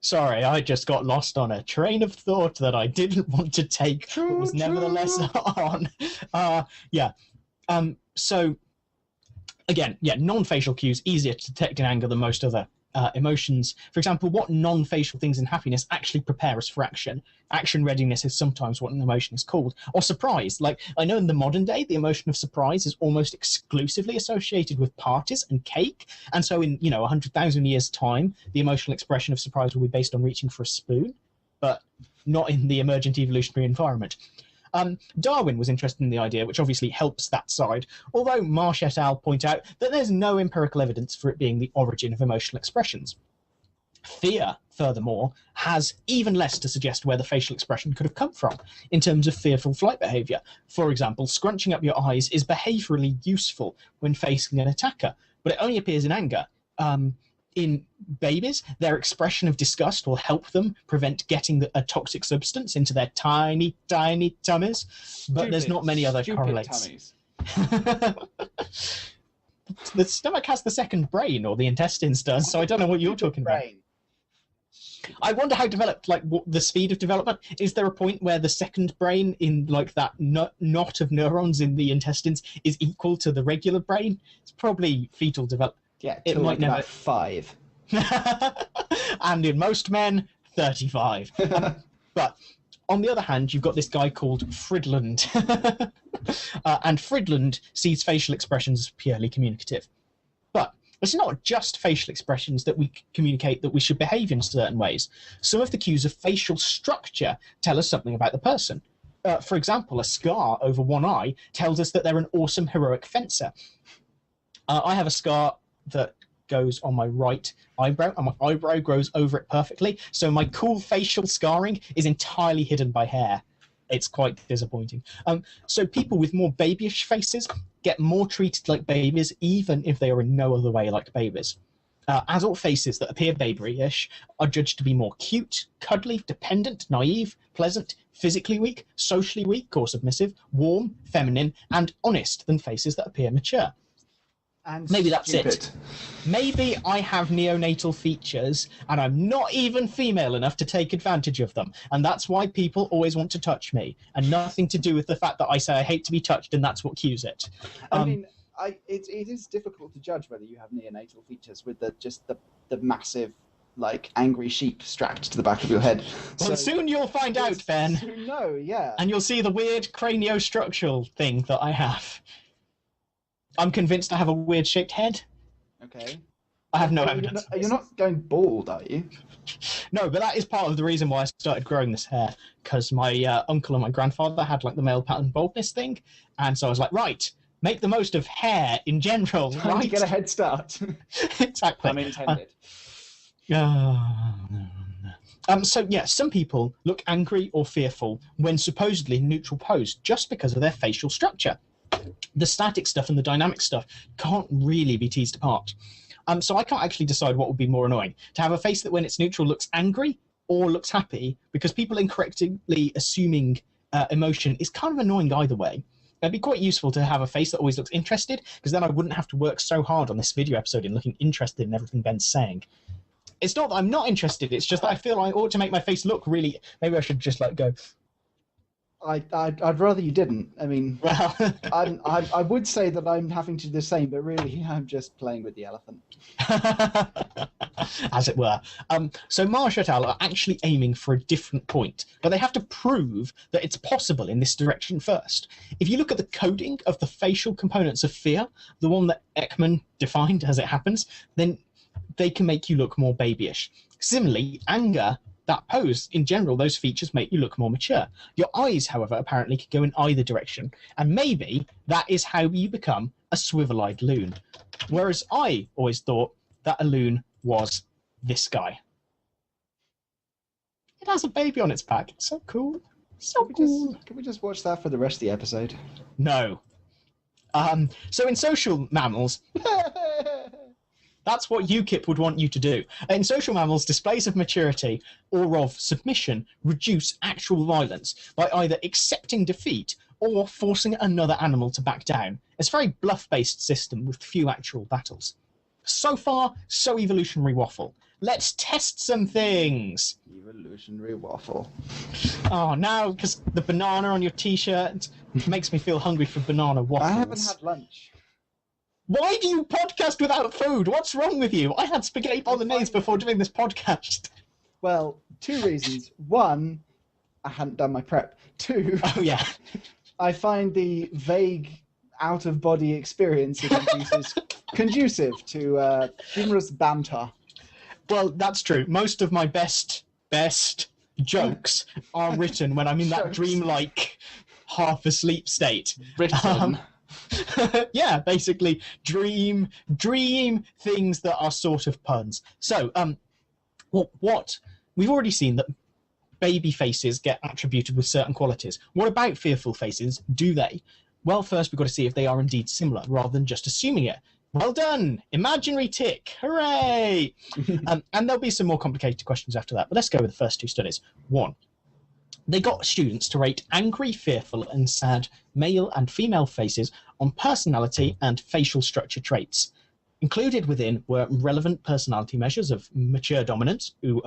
Sorry, I just got lost on a train of thought that I didn't want to take, but was nevertheless on. So, again, non-facial cues easier to detect in anger than most other emotions. For example, what non-facial things in happiness actually prepare us for action. Action readiness is sometimes what an emotion is called. Or surprise. Like, I know in the modern day, the emotion of surprise is almost exclusively associated with parties and cake. And so in, 100,000 years' time, the emotional expression of surprise will be based on reaching for a spoon, but not in the emergent evolutionary environment. Darwin was interested in the idea, which obviously helps that side, although Marsh et al. Point out that there's no empirical evidence for it being the origin of emotional expressions. Fear, furthermore, has even less to suggest where the facial expression could have come from in terms of fearful flight behaviour. For example, scrunching up your eyes is behaviourally useful when facing an attacker, but it only appears in anger. In babies, their expression of disgust will help them prevent getting a toxic substance into their tiny, tiny tummies, but there's not many other correlates. The stomach has the second brain, or the intestines does, so I don't know what you're talking about. I wonder how developed, like, what the speed of development. Is there a point where the second brain in, like, that knot of neurons in the intestines is equal to the regular brain? It's probably fetal development. Yeah, it might never. About 5. And in most men, 35. But on the other hand, you've got this guy called Fridland. And Fridland sees facial expressions as purely communicative. But it's not just facial expressions that we communicate that we should behave in certain ways. Some of the cues of facial structure tell us something about the person. For example, a scar over one eye tells us that they're an awesome, heroic fencer. I have a scar that goes on my right eyebrow, and my eyebrow grows over it perfectly, so my cool facial scarring is entirely hidden by hair. It's quite disappointing. So people with more babyish faces get more treated like babies, even if they are in no other way like babies. Adult faces that appear babyish are judged to be more cute, cuddly, dependent, naive, pleasant, physically weak, socially weak or submissive, warm, feminine, and honest than faces that appear mature. And maybe that's stupid. it. Maybe I have neonatal features and I'm not even female enough to take advantage of them. And that's why people always want to touch me. And nothing to do with the fact that I say I hate to be touched and that's what cues it. I mean, it is difficult to judge whether you have neonatal features with the massive, like, angry sheep strapped to the back of your head. Well, soon you'll find out, Ben. Soon know, yeah. And you'll see the weird craniostructural thing that I have. I'm convinced I have a weird-shaped head. Okay. I have no evidence. You're not going bald, are you? No, but that is part of the reason why I started growing this hair, because my uncle and my grandfather had, like, the male pattern baldness thing, and so I was like, right, make the most of hair in general, Time to get a head start. Exactly. Pun intended. So, yeah, some people look angry or fearful when supposedly in neutral pose just because of their facial structure. The static stuff and the dynamic stuff can't really be teased apart. So I can't actually decide what would be more annoying. To have a face that when it's neutral looks angry or looks happy, because people incorrectly assuming emotion is kind of annoying either way. It'd be quite useful to have a face that always looks interested, because then I wouldn't have to work so hard on this video episode in looking interested in everything Ben's saying. It's not that I'm not interested, it's just that I feel I ought to make my face look really... Maybe I should just, like, go... I'd rather you didn't. I mean, well, I would say that I'm having to do the same, but really I'm just playing with the elephant. As it were. So Marsh et al. Are actually aiming for a different point, but they have to prove that it's possible in this direction first. If you look at the coding of the facial components of fear, the one that Ekman defined as it happens, then they can make you look more babyish. Similarly, anger, that pose, in general, those features make you look more mature. Your eyes, however, apparently could go in either direction, and maybe that is how you become a swivel-eyed loon. Whereas I always thought that a loon was this guy. It has a baby on its back. It's so cool. So cool. Can we just watch that for the rest of the episode? No. So in social mammals... That's what UKIP would want you to do. In social mammals, displays of maturity or of submission reduce actual violence by either accepting defeat or forcing another animal to back down. It's a very bluff-based system with few actual battles. So far, so evolutionary waffle. Let's test some things. Evolutionary waffle. Oh, now, because the banana on your T-shirt makes me feel hungry for banana waffles. I haven't had lunch. Why do you podcast without food? What's wrong with you? I had spaghetti bolognese before doing this podcast. Well, 2 reasons. 1, I hadn't done my prep. 2, Oh, yeah. I find the vague out-of-body experience it induces conducive to humorous banter. Well, that's true. Most of my best jokes are written when I'm in that Jokes. dreamlike, half-asleep state. Written. Yeah, basically dream things that are sort of puns. So, what we've already seen that baby faces get attributed with certain qualities. What about fearful faces? Do they? Well, first we've got to see if they are indeed similar, rather than just assuming it. Well done! Imaginary tick! Hooray! And there'll be some more complicated questions after that, but let's go with the first 2 studies. 1. They got students to rate angry, fearful, and sad male and female faces on personality and facial structure traits. Included within were relevant personality measures of mature dominance, ooh,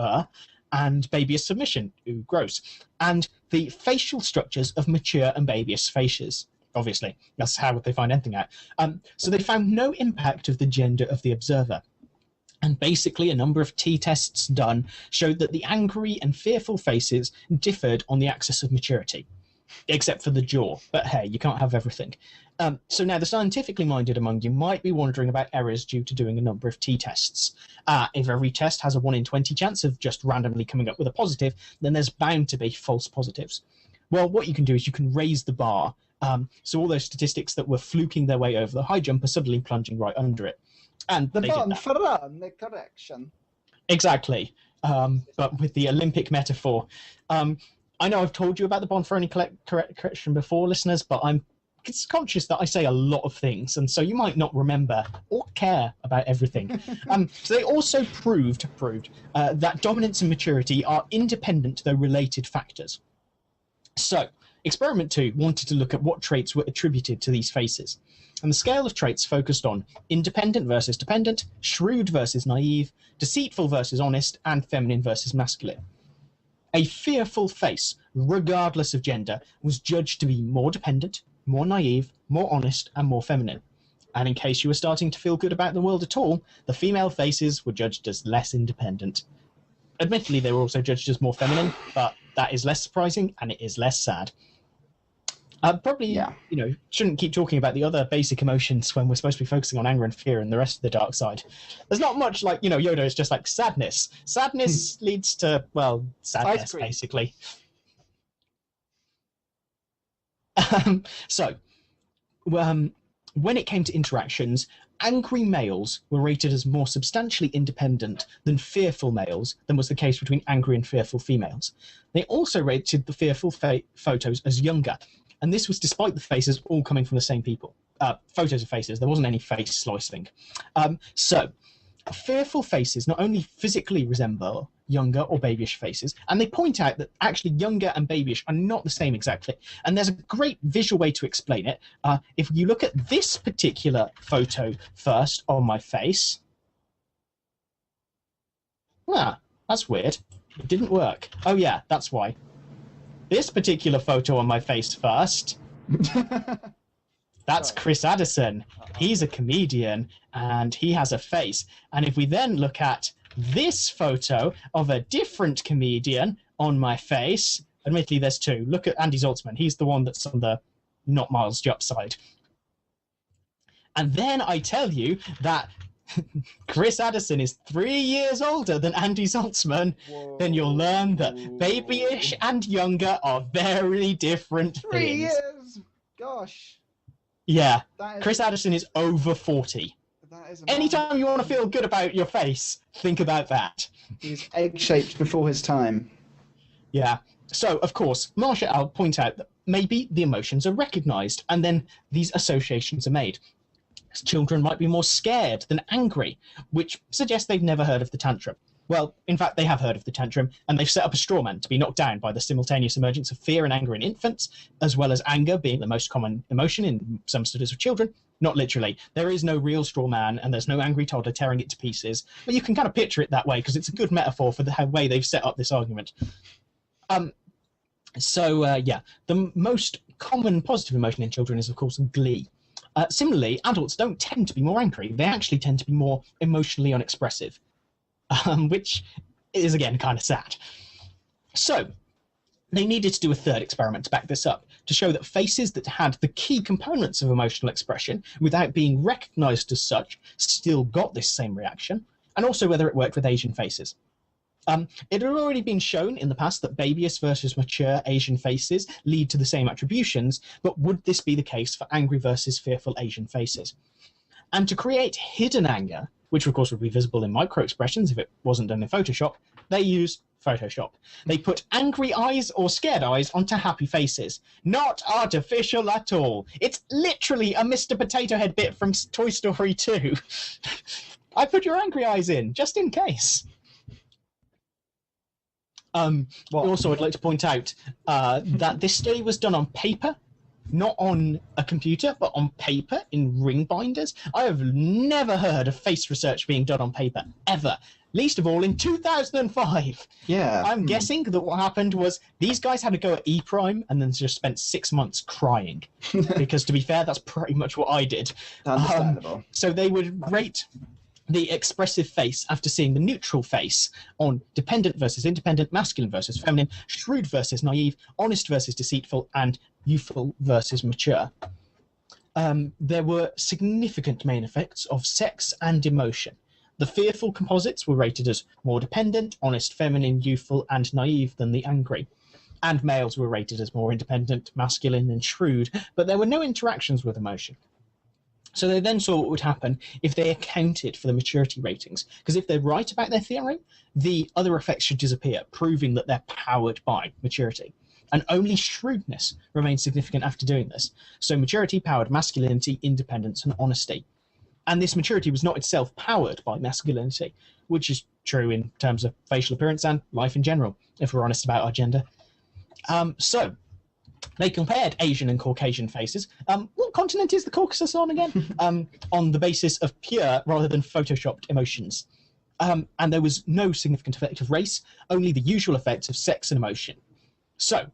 and babyish submission, ooh, gross, and the facial structures of mature and babyish faces. Obviously, that's how would they find anything out. So they found no impact of the gender of the observer. And basically, a number of t-tests done showed that the angry and fearful faces differed on the axis of maturity, except for the jaw. But hey, you can't have everything. So now the scientifically minded among you might be wondering about errors due to doing a number of t-tests. If every test has a 1 in 20 chance of just randomly coming up with a positive, then there's bound to be false positives. Well, what you can do is you can raise the bar. So all those statistics that were fluking their way over the high jump are suddenly plunging right under it. And The they did button that. for the correction. Exactly. But with the Olympic metaphor. I know I've told you about the Bonferroni correction before, listeners, but I'm conscious that I say a lot of things, and so you might not remember or care about everything. So they also proved that dominance and maturity are independent, though related factors. So, Experiment 2 wanted to look at what traits were attributed to these faces. And the scale of traits focused on independent versus dependent, shrewd versus naive, deceitful versus honest, and feminine versus masculine. A fearful face, regardless of gender, was judged to be more dependent, more naive, more honest, and more feminine. And in case you were starting to feel good about the world at all, the female faces were judged as less independent. Admittedly, they were also judged as more feminine, but that is less surprising and it is less sad. Probably, shouldn't keep talking about the other basic emotions when we're supposed to be focusing on anger and fear and the rest of the dark side. There's not much like, Yoda is just like sadness. Sadness leads to, well, sadness, basically. So, when it came to interactions, angry males were rated as more substantially independent than fearful males than was the case between angry and fearful females. They also rated the fearful photos as younger, and this was despite the faces all coming from the same people. Photos of faces, there wasn't any face slicing. So, fearful faces not only physically resemble younger or babyish faces, and they point out that actually younger and babyish are not the same exactly. And there's a great visual way to explain it. If you look at this particular photo first on my face, that's weird. It didn't work. Oh yeah, that's why. This particular photo on my face first, that's Chris Addison. He's a comedian and he has a face. And if we then look at this photo of a different comedian on my face, admittedly there's 2. Look at Andy Zaltzman. He's the one that's on the not Miles Jupp side. And then I tell you that Chris Addison is 3 years older than Andy Zaltzman. Whoa. Then you'll learn that babyish and younger are very different 3 things. years? Gosh. Yeah, Chris Addison is over 40. Anytime you want to feel good about your face, think about that. He's egg-shaped before his time. Yeah. So, of course, Marsh et al. Point out that maybe the emotions are recognized, and then these associations are made. Children might be more scared than angry, which suggests they've never heard of the tantrum. Well, in fact, they have heard of the tantrum, and they've set up a straw man to be knocked down by the simultaneous emergence of fear and anger in infants, as well as anger being the most common emotion in some studies of children. Not literally. There is no real straw man, and there's no angry toddler tearing it to pieces, but you can kind of picture it that way because it's a good metaphor for the way they've set up this argument. The most common positive emotion in children is, of course, glee. Similarly, adults don't tend to be more angry. They actually tend to be more emotionally unexpressive, which is, again, kind of sad. So they needed to do a third experiment to back this up, to show that faces that had the key components of emotional expression without being recognized as such still got this same reaction, and also whether it worked with Asian faces. It had already been shown in the past that babyish versus mature Asian faces lead to the same attributions, but would this be the case for angry versus fearful Asian faces? And to create hidden anger, which of course would be visible in microexpressions if it wasn't done in Photoshop, they use Photoshop. They put angry eyes or scared eyes onto happy faces. Not artificial at all. It's literally a Mr. Potato Head bit from Toy Story 2. I put your angry eyes in, just in case. Also, I'd like to point out that this study was done on paper, not on a computer, but on paper in ring binders. I have never heard of face research being done on paper, ever. Least of all in 2005. Yeah. I'm guessing that what happened was these guys had to go at E prime and then just spent 6 months crying. Because to be fair, that's pretty much what I did. Understandable. So they would rate the expressive face after seeing the neutral face on dependent versus independent, masculine versus feminine, shrewd versus naive, honest versus deceitful, and youthful versus mature. There were significant main effects of sex and emotion. The fearful composites were rated as more dependent, honest, feminine, youthful, and naive than the angry. And males were rated as more independent, masculine, and shrewd, but there were no interactions with emotion. So they then saw what would happen if they accounted for the maturity ratings. Because if they're right about their theory, the other effects should disappear, proving that they're powered by maturity. And only shrewdness remains significant after doing this. So maturity powered masculinity, independence, and honesty. And this maturity was not itself powered by masculinity, which is true in terms of facial appearance and life in general, if we're honest about our gender. So they compared Asian and Caucasian faces. What continent is the Caucasus on again? On the basis of pure rather than photoshopped emotions. And there was no significant effect of race, only the usual effects of sex and emotion. So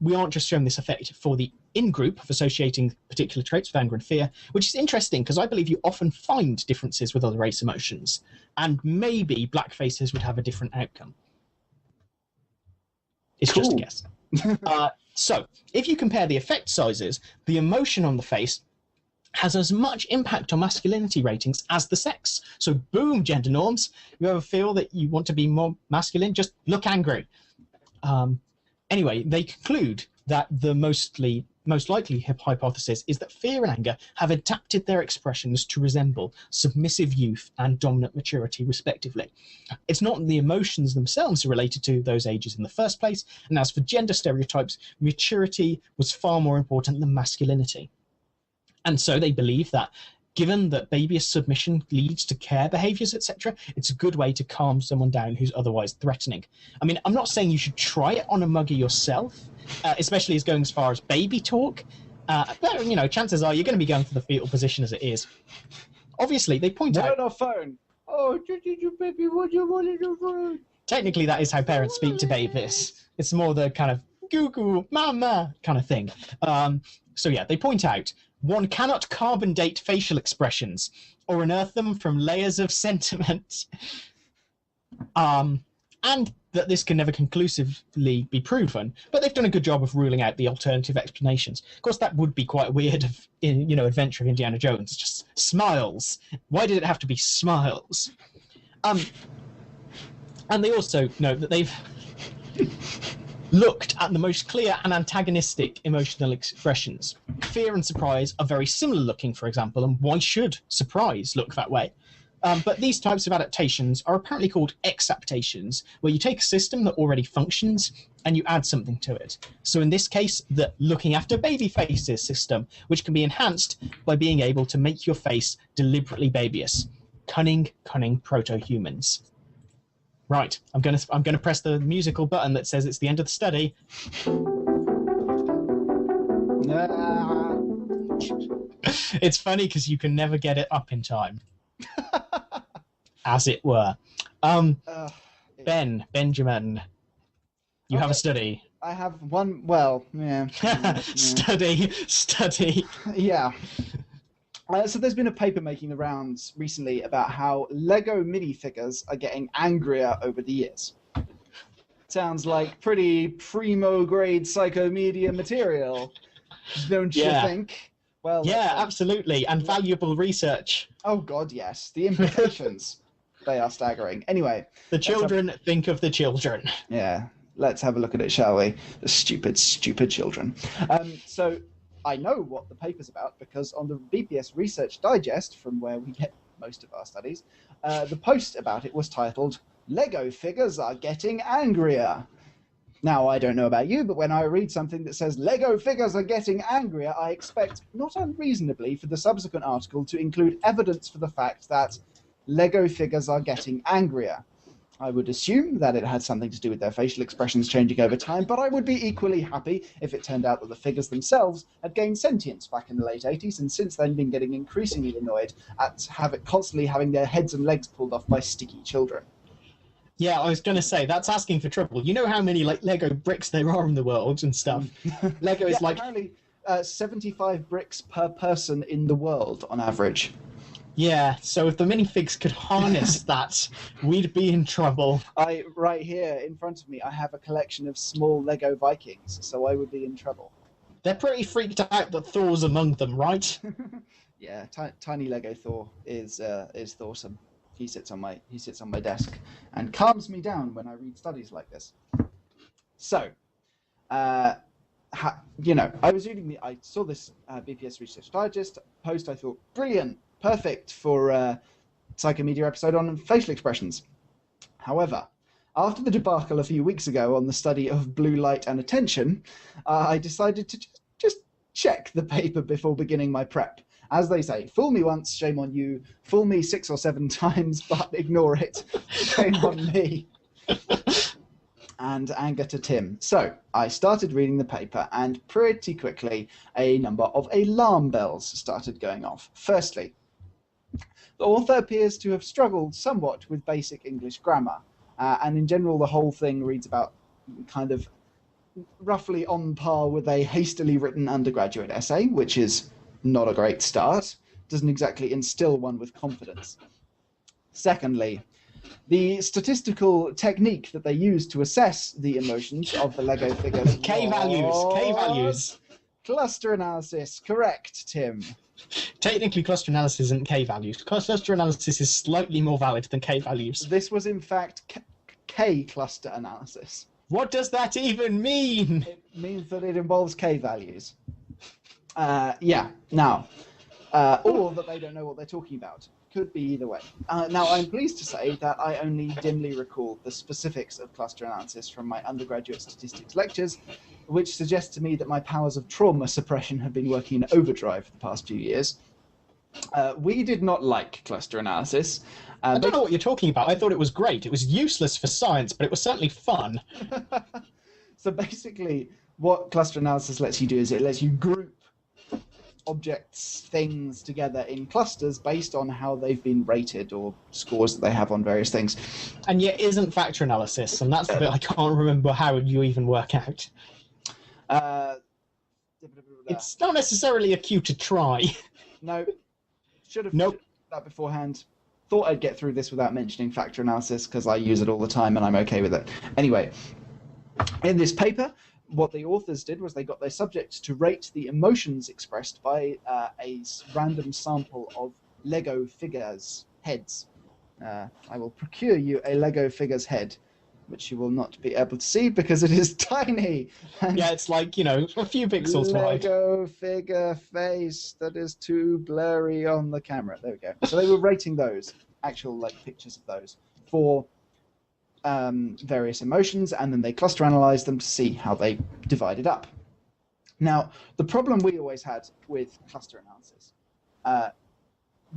we aren't just showing this effect for the in-group of associating particular traits with anger and fear, which is interesting because I believe you often find differences with other race emotions, and maybe black faces would have a different outcome. It's just a guess. So, if you compare the effect sizes, the emotion on the face has as much impact on masculinity ratings as the sex. So, boom, gender norms. You ever feel that you want to be more masculine? Just look angry. Anyway, they conclude that the most likely hypothesis is that fear and anger have adapted their expressions to resemble submissive youth and dominant maturity, respectively. It's not the emotions themselves are related to those ages in the first place, and as for gender stereotypes, maturity was far more important than masculinity. And so they believe that given that babyish submission leads to care behaviors, etc., it's a good way to calm someone down who's otherwise threatening. I mean, I'm not saying you should try it on a mugger yourself, especially as going as far as baby talk, but, you know, chances are you're going to be going for the fetal position as it is. Obviously, they point out... No phone. Oh, baby, what you want to do? Technically, that is how parents speak to babies. It's more the kind of goo-goo, mama kind of thing. So yeah, they point out one cannot carbon date facial expressions or unearth them from layers of sentiment. And that this can never conclusively be proven, but they've done a good job of ruling out the alternative explanations. Of course, that would be quite weird in, you know, Adventure of Indiana Jones. Just smiles. Why did it have to be smiles? And they also note that they've looked at the most clear and antagonistic emotional expressions. Fear and surprise are very similar looking, for example, and why should surprise look that way? But these types of adaptations are apparently called exaptations, where you take a system that already functions and you add something to it. So in this case, the looking after baby faces system, which can be enhanced by being able to make your face deliberately babyish. Cunning proto-humans. Right, I'm gonna press the musical button that says it's the end of the study. It's funny because you can never get it up in time. As it were. Benjamin, you have a study. I have one, well, yeah. Study. Yeah. So there's been a paper making the rounds recently about how Lego minifigures are getting angrier over the years. Sounds like pretty primo grade Psychomedia material, don't you think? Well, yeah, absolutely, and valuable research. Oh God, yes. The implications, they are staggering. Anyway. The children think of the children. Yeah, let's have a look at it, shall we? The stupid, stupid children. So I know what the paper's about because on the BPS Research Digest, from where we get most of our studies, the post about it was titled, Lego figures are getting angrier. Now, I don't know about you, but when I read something that says Lego figures are getting angrier, I expect, not unreasonably, for the subsequent article to include evidence for the fact that Lego figures are getting angrier. I would assume that it had something to do with their facial expressions changing over time, but I would be equally happy if it turned out that the figures themselves had gained sentience back in the late 80s and since then been getting increasingly annoyed at constantly having their heads and legs pulled off by sticky children. Yeah, I was going to say, that's asking for trouble. You know how many like Lego bricks there are in the world and stuff? Lego is like... apparently 75 bricks per person in the world on average. Yeah, so if the minifigs could harness that, we'd be in trouble. Right here in front of me, I have a collection of small Lego Vikings, so I would be in trouble. They're pretty freaked out that Thor's among them, right? Yeah, tiny Lego Thor is Thorsome. He sits on my desk and calms me down when I read studies like this. So, I was reading I saw this BPS Research Digest post. I thought, brilliant, perfect for Psychomedia episode on facial expressions. However, after the debacle a few weeks ago on the study of blue light and attention, I decided to just check the paper before beginning my prep. As they say, fool me once, shame on you. Fool me 6 or 7 times, but ignore it. Shame on me. And anger to Tim. So I started reading the paper, and pretty quickly a number of alarm bells started going off. Firstly, the author appears to have struggled somewhat with basic English grammar, and in general the whole thing reads about kind of roughly on par with a hastily written undergraduate essay, which is not a great start. Doesn't exactly instill one with confidence. Secondly, the statistical technique that they use to assess the emotions of the Lego figures. K-values. Cluster analysis. Correct, Tim. Technically, cluster analysis isn't K-values. Cluster analysis is slightly more valid than K-values. This was, in fact, K-cluster analysis. What does that even mean? It means that it involves K-values. Yeah, now, or that they don't know what they're talking about. Could be either way. Now, I'm pleased to say that I only dimly recall the specifics of cluster analysis from my undergraduate statistics lectures, which suggests to me that my powers of trauma suppression have been working in overdrive for the past few years. We did not like cluster analysis. I don't know what you're talking about. I thought it was great. It was useless for science, but it was certainly fun. So basically, what cluster analysis lets you do is it lets you group objects, things together in clusters based on how they've been rated or scores that they have on various things. And yet isn't factor analysis, and that's the bit I can't remember how you even work out. It's not necessarily a cue to try. No. Should have nope. that beforehand. Thought I'd get through this without mentioning factor analysis because I use it all the time and I'm okay with it. Anyway, in this paper, what the authors did was they got their subjects to rate the emotions expressed by a random sample of Lego figures' heads. I will procure you a Lego figure's head, which you will not be able to see because it is tiny. Yeah, it's like, a few pixels wide. Lego figure face that is too blurry on the camera. There we go. So they were rating those, actual pictures of those, for various emotions, and then they cluster analyzed them to see how they divided up. Now, the problem we always had with cluster analysis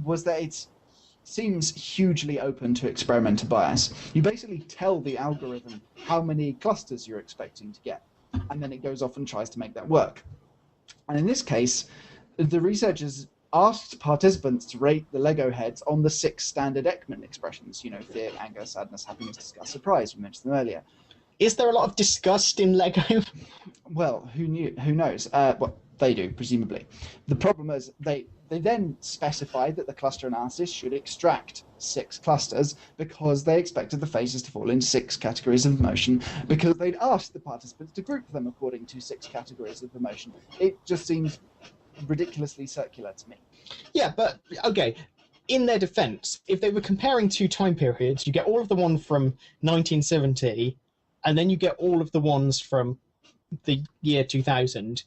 was that it seems hugely open to experimental bias. You basically tell the algorithm how many clusters you're expecting to get, and then it goes off and tries to make that work. And in this case, the researchers asked participants to rate the Lego heads on the 6 standard Ekman expressions, fear, anger, sadness, happiness, disgust, surprise. We mentioned them earlier. Is there a lot of disgust in Lego? Well, who knows? Well, they do, presumably. The problem is they then specified that the cluster analysis should extract 6 clusters because they expected the phases to fall into 6 categories of emotion because they'd asked the participants to group them according to 6 categories of emotion. It just seems ridiculously circular to me. Yeah, but, okay, in their defense, if they were comparing 2 time periods, you get all of the one from 1970, and then you get all of the ones from the year 2000,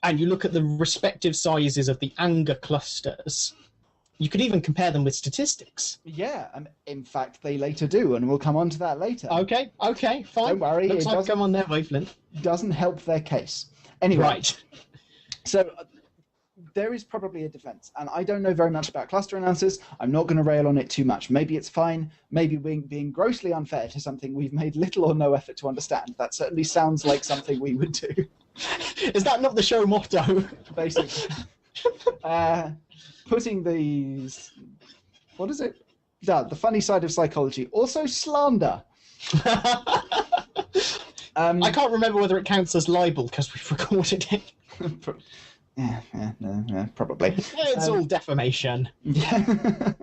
and you look at the respective sizes of the anger clusters, you could even compare them with statistics. Yeah, and in fact, they later do, and we'll come on to that later. Okay, fine. Don't worry, Looks like I'm on their wavelength. Doesn't help their case. Anyway, Right. So there is probably a defense, and I don't know very much about cluster analysis. I'm not going to rail on it too much. Maybe it's fine. Maybe we're being grossly unfair to something we've made little or no effort to understand. That certainly sounds like something we would do. Is that not the show motto? Basically. Putting these... What is it? The funny side of psychology. Also slander. I can't remember whether it counts as libel because we've recorded it. Yeah, probably. It's all defamation. Yeah.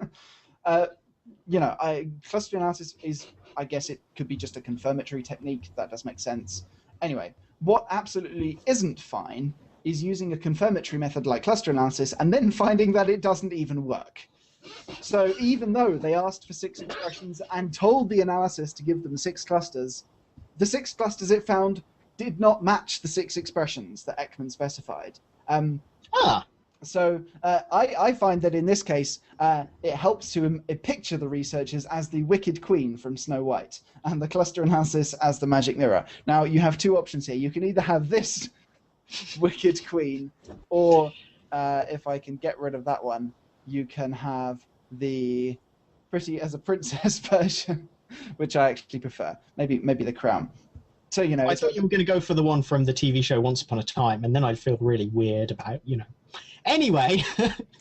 Cluster analysis is, I guess it could be just a confirmatory technique. That does make sense. Anyway, what absolutely isn't fine is using a confirmatory method like cluster analysis and then finding that it doesn't even work. So even though they asked for 6 expressions and told the analysis to give them 6 clusters, the 6 clusters it found did not match the 6 expressions that Ekman specified. So I find that in this case, it helps to picture the researchers as the Wicked Queen from Snow White and the cluster analysis as the magic mirror. Now, you have 2 options here. You can either have this Wicked Queen, or if I can get rid of that one, you can have the Pretty as a Princess version, which I actually prefer. Maybe the crown. So, I thought you were going to go for the one from the TV show Once Upon a Time, and then I'd feel really weird about, Anyway.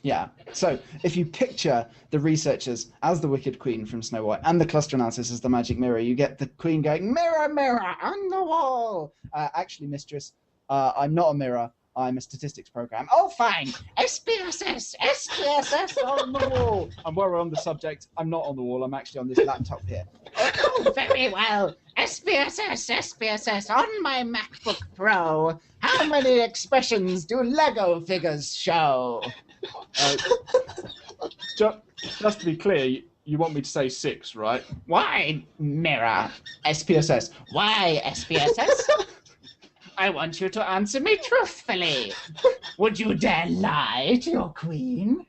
Yeah. So if you picture the researchers as the Wicked Queen from Snow White and the cluster analysis as the magic mirror, you get the Queen going, "Mirror, mirror on the wall." Actually, mistress, I'm not a mirror. I'm a statistics program. Oh, fine. SPSS on the wall. And while we're on the subject, I'm not on the wall. I'm actually on this laptop here. Oh, very well. SPSS on my MacBook Pro. How many expressions do Lego figures show? Just to be clear, you want me to say 6, right? Why, mirror? SPSS. Why, SPSS? I want you to answer me truthfully. Would you dare lie to your queen?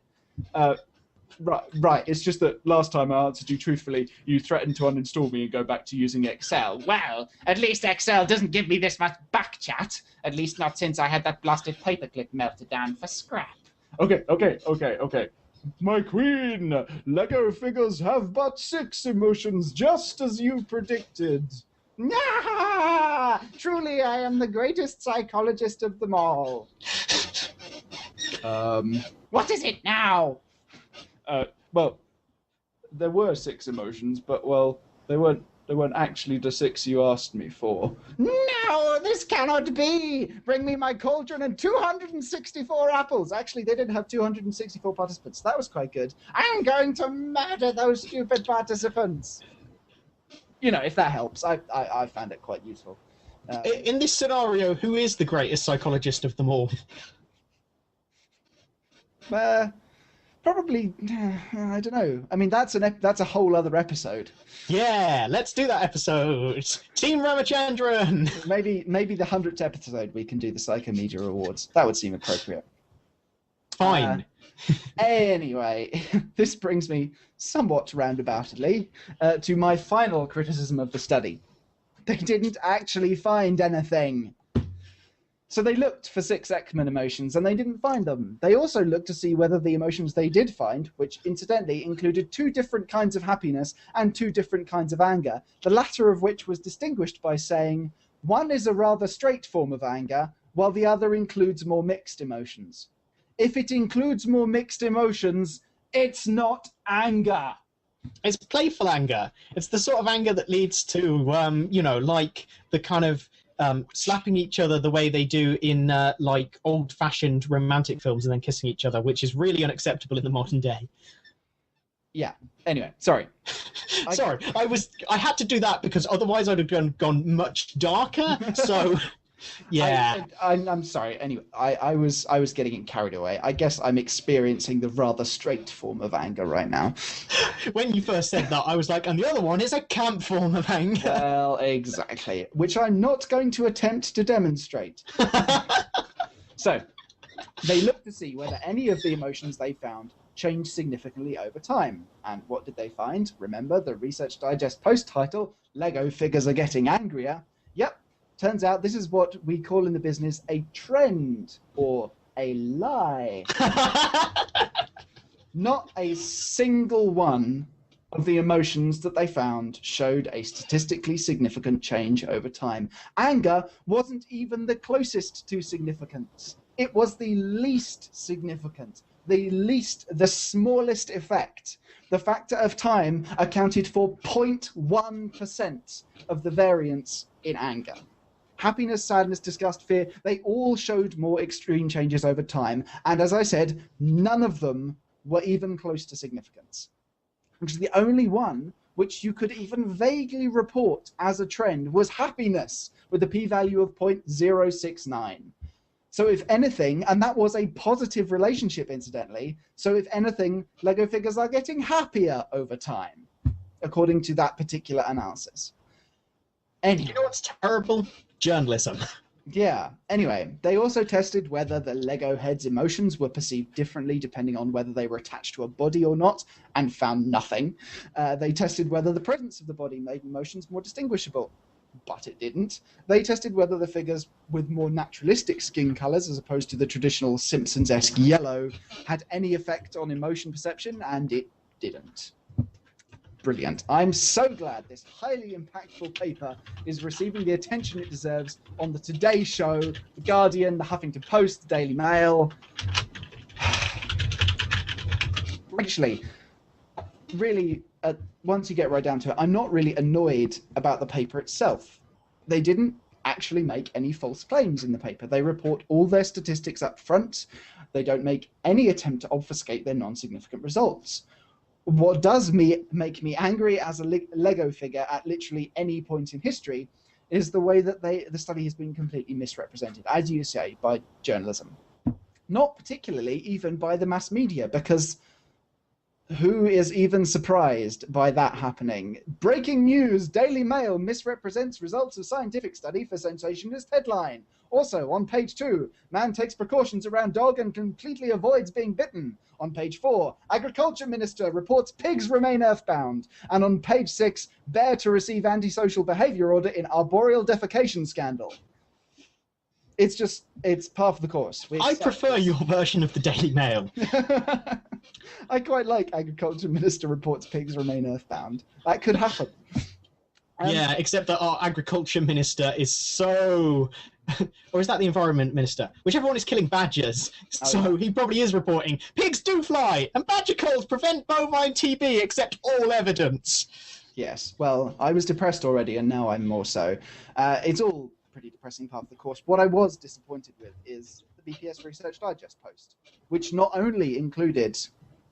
Right. It's just that last time I answered you truthfully, you threatened to uninstall me and go back to using Excel. Well, at least Excel doesn't give me this much back chat. At least not since I had that blasted paperclip melted down for scrap. Okay. My queen, Lego figures have but 6 emotions, just as you predicted. Nah! Truly, I am the greatest psychologist of them all. What is it now? Well, there were 6 emotions, but they weren't actually the 6 you asked me for. No, this cannot be! Bring me my cauldron and 264 apples. Actually, they did have 264 participants. That was quite good. I'm going to murder those stupid participants. If that helps. I found it quite useful. In this scenario, who is the greatest psychologist of them all? Probably, I don't know. I mean, that's a whole other episode. Yeah, let's do that episode. Team Ramachandran. Maybe the 100th episode we can do the Psychomedia Awards. That would seem appropriate. Fine. Anyway, this brings me somewhat roundaboutedly to my final criticism of the study. They didn't actually find anything. So they looked for 6 Ekman emotions, and they didn't find them. They also looked to see whether the emotions they did find, which incidentally included 2 different kinds of happiness and 2 different kinds of anger, the latter of which was distinguished by saying, one is a rather straight form of anger, while the other includes more mixed emotions. If it includes more mixed emotions, it's not anger. It's playful anger. It's the sort of anger that leads to, like the kind of slapping each other the way they do in like old-fashioned romantic films and then kissing each other, which is really unacceptable in the modern day. Yeah. Anyway, sorry. Sorry, I had to do that because otherwise I'd have gone much darker. So, yeah. I'm sorry. Anyway, I was getting carried away. I guess I'm experiencing the rather straight form of anger right now. When you first said that, I was like, and the other one is a camp form of anger. Well, exactly. Which I'm not going to attempt to demonstrate. So, they looked to see whether any of the emotions they found changed significantly over time. And what did they find? Remember the Research Digest post title, Lego figures are getting angrier. Yep, turns out this is what we call in the business a trend, or a lie. Not a single one of the emotions that they found showed a statistically significant change over time. Anger wasn't even the closest to significance. It was the least significant. The smallest effect. The factor of time accounted for 0.1% of the variance in anger. Happiness, sadness, disgust, fear, they all showed more extreme changes over time. And as I said, none of them were even close to significance. Which is the only one which you could even vaguely report as a trend was happiness, with a p-value of 0.069. So if anything, and that was a positive relationship, incidentally, so if anything, Lego figures are getting happier over time, according to that particular analysis. Anyway. You know what's terrible? Journalism. Yeah. Anyway, they also tested whether the Lego heads' emotions were perceived differently depending on whether they were attached to a body or not, and found nothing. They tested whether the presence of the body made emotions more distinguishable, but it didn't. They tested whether the figures with more naturalistic skin colours, as opposed to the traditional Simpsons-esque yellow, had any effect on emotion perception, and it didn't. Brilliant. I'm so glad this highly impactful paper is receiving the attention it deserves on the Today Show, The Guardian, The Huffington Post, The Daily Mail. Actually, really, once you get right down to it, I'm not really annoyed about the paper itself. They didn't actually make any false claims in the paper. They report all their statistics up front. They don't make any attempt to obfuscate their non-significant results. What does make me angry as a Lego figure at literally any point in history is the way that the study has been completely misrepresented, as you say, by journalism. Not particularly even by the mass media, because who is even surprised by that happening? Breaking news, Daily Mail misrepresents results of scientific study for sensationalist headline. Also, on page 2, man takes precautions around dog and completely avoids being bitten. On page 4, Agriculture Minister reports pigs remain earthbound. And on page 6, bear to receive antisocial behaviour order in arboreal defecation scandal. It's par for the course. I prefer your version of the Daily Mail. I quite like Agriculture Minister reports pigs remain earthbound. That could happen. Yeah, except that our Agriculture Minister is so... or is that the Environment Minister? Whichever one is killing badgers. So he probably is reporting, pigs do fly, and badger colds prevent bovine TB, except all evidence. Yes, well, I was depressed already, and now I'm more so. It's all pretty depressing part of the course. What I was disappointed with is the BPS Research Digest post, which not only included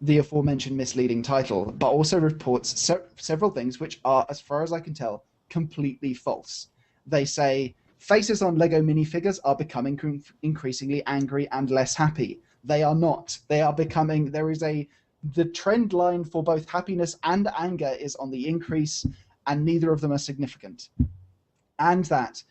the aforementioned misleading title, but also reports several things which are, as far as I can tell, completely false. They say, faces on Lego minifigures are becoming increasingly angry and less happy. They are not. They are becoming, the trend line for both happiness and anger is on the increase, and neither of them are significant. And that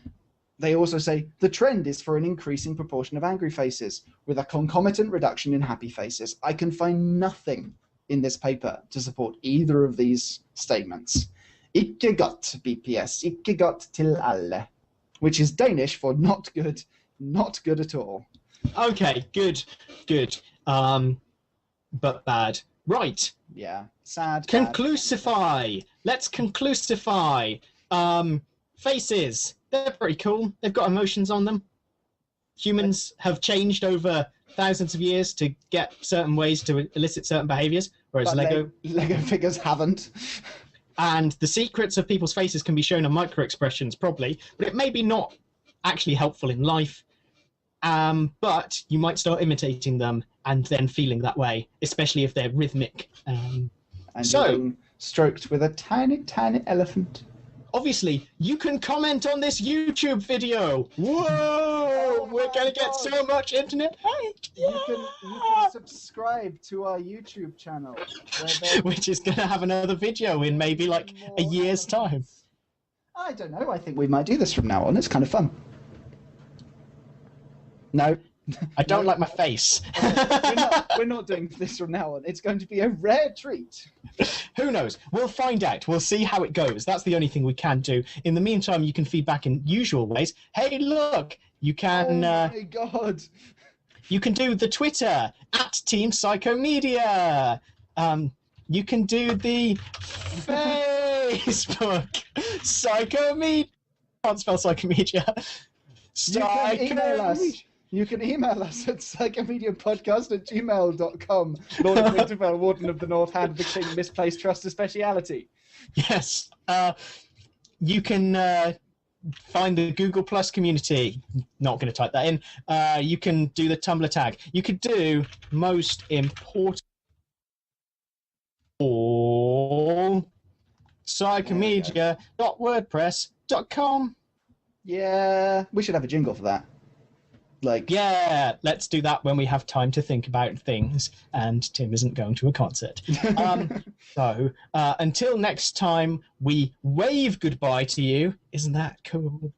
they also say the trend is for an increasing proportion of angry faces, with a concomitant reduction in happy faces. I can find nothing in this paper to support either of these statements. Ikke godt, BPS, ikke godt til alle, which is Danish for not good at all. Okay, good. But bad. Right. Yeah, sad. Conclusify. Let's conclusify. Faces. They're pretty cool. They've got emotions on them. Humans have changed over thousands of years to get certain ways to elicit certain behaviors, whereas Lego figures haven't. And the secrets of people's faces can be shown on microexpressions, probably, but it may be not actually helpful in life. But you might start imitating them and then feeling that way, especially if they're rhythmic. And being stroked with a tiny, tiny elephant. Obviously, you can comment on this YouTube video. Whoa! We're going to get so much internet hate. You can subscribe to our YouTube channel. Which is going to have another video in maybe like a year's time. I don't know. I think we might do this from now on. It's kind of fun. No. I don't like my face. We're not doing this from now on. It's going to be a rare treat. Who knows? We'll find out. We'll see how it goes. That's the only thing we can do. In the meantime, you can feedback in usual ways. Hey, look! You can... oh my god! You can do the Twitter, @Team Psychomedia. You can do the Facebook, Psychomedia. Can't spell Psychomedia. You can email us at psychomediapodcast@gmail.com. Lord of Winterfell, Warden of the North, Hand of the King, Misplaced Trust, a speciality. Yes. You can find the Google Plus community. Not going to type that in. You can do the Tumblr tag. You could do most important all psychomedia.wordpress.com. Yeah, we should have a jingle for that. Yeah, let's do that when we have time to think about things and Tim isn't going to a concert. So until next time, we wave goodbye to you. Isn't that cool?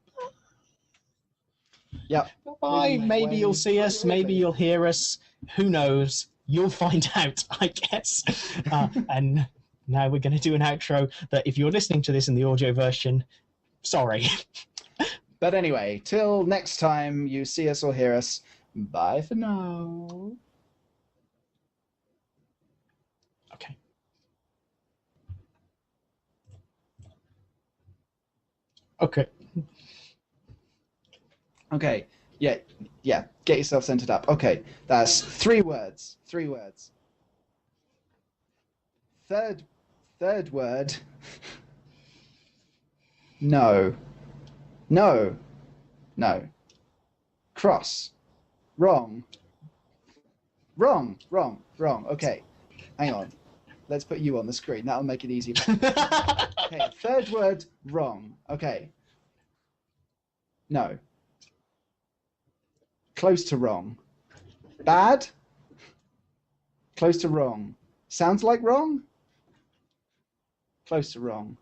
Yeah. Bye. Maybe you'll see us. Maybe you'll hear us. Who knows? You'll find out, I guess. And now we're going to do an outro that if you're listening to this in the audio version, sorry. But anyway, till next time you see us or hear us, bye for now. Okay. Okay. Okay. Yeah. Get yourself centered up. Okay. That's 3 words. 3 words. Third word. No. Cross. Wrong. Okay. Hang on. Let's put you on the screen. That'll make it easy. Okay. Third word, wrong. Okay. No. Close to wrong. Bad. Close to wrong. Sounds like wrong. Close to wrong.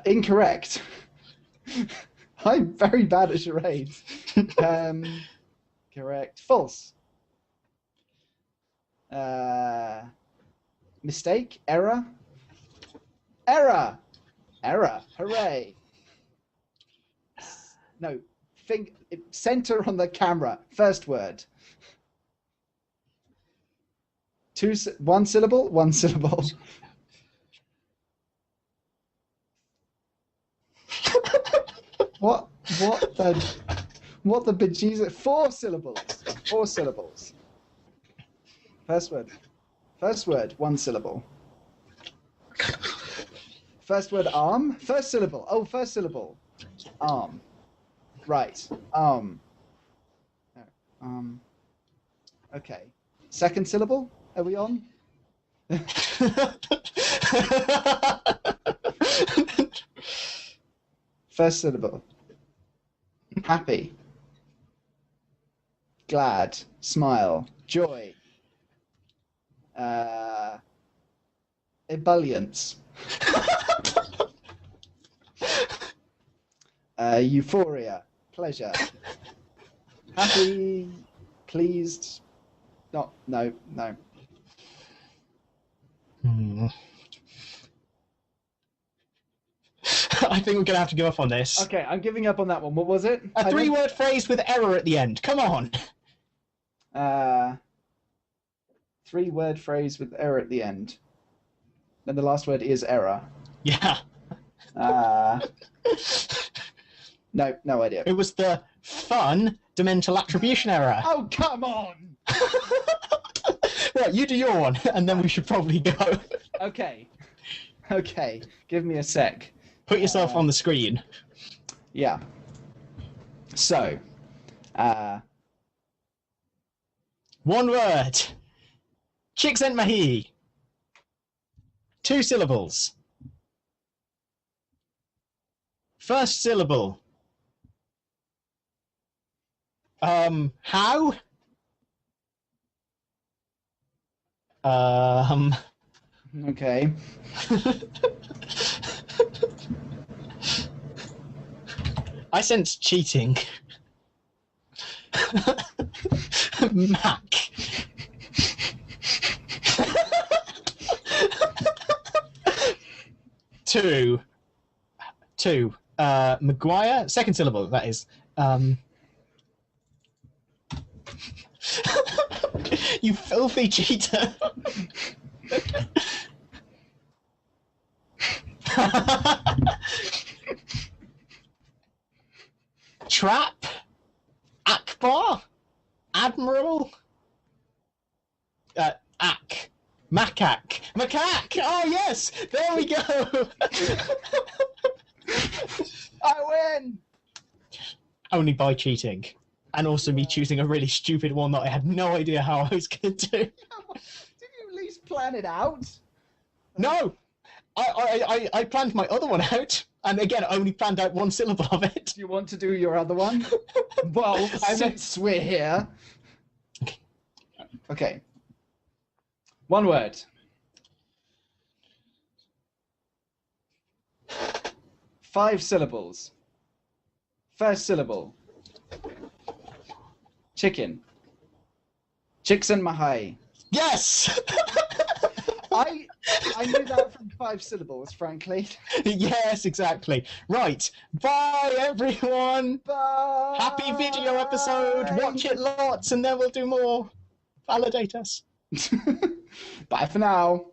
Incorrect. I'm very bad at charades. Correct. False. Mistake. Error. Hooray. No. Center on the camera. First word. 1 syllable. 1 syllable. What the bejesus? 4 syllables. 4 syllables. First word. 1 syllable. First word, arm. First syllable. Oh, first syllable. Arm. Right. Okay. Second syllable. Are we on? First syllable. Happy. Glad. Smile. Joy. Ebullience. Euphoria. Pleasure. Happy. Pleased. No. I think we're going to have to give up on this. Okay, I'm giving up on that one. What was it? A 3-word phrase with error at the end. Come on. 3-word phrase with error at the end. Then the last word is error. Yeah. No idea. It was the fun dimensional attribution error. Oh, come on! Right, you do your one, and then we should probably go. Okay. Give me a sec. Put yourself on the screen. Yeah. So, One word. Chicks mahi. 2 syllables. First syllable. How? okay. I sense cheating. Mac. Two. Maguire. Second syllable. That is. You filthy cheater. Trap. Akbar. Admiral. Macaque. Macaque! Oh, yes! There we go! I win! Only by cheating. And also me choosing a really stupid one that I had no idea how I was going to do. Did you at least plan it out? No! I planned my other one out. And again, I only planned out 1 syllable of it. Do you want to do your other one? Well, since we're here. Okay. 1 word. 5 syllables. First syllable. Chicken. Chicks and Mahai. Yes! I knew that from 5 syllables, frankly. Yes, exactly. Right. Bye, everyone. Bye. Happy video episode. Watch it lots and then we'll do more. Validate us. Bye for now.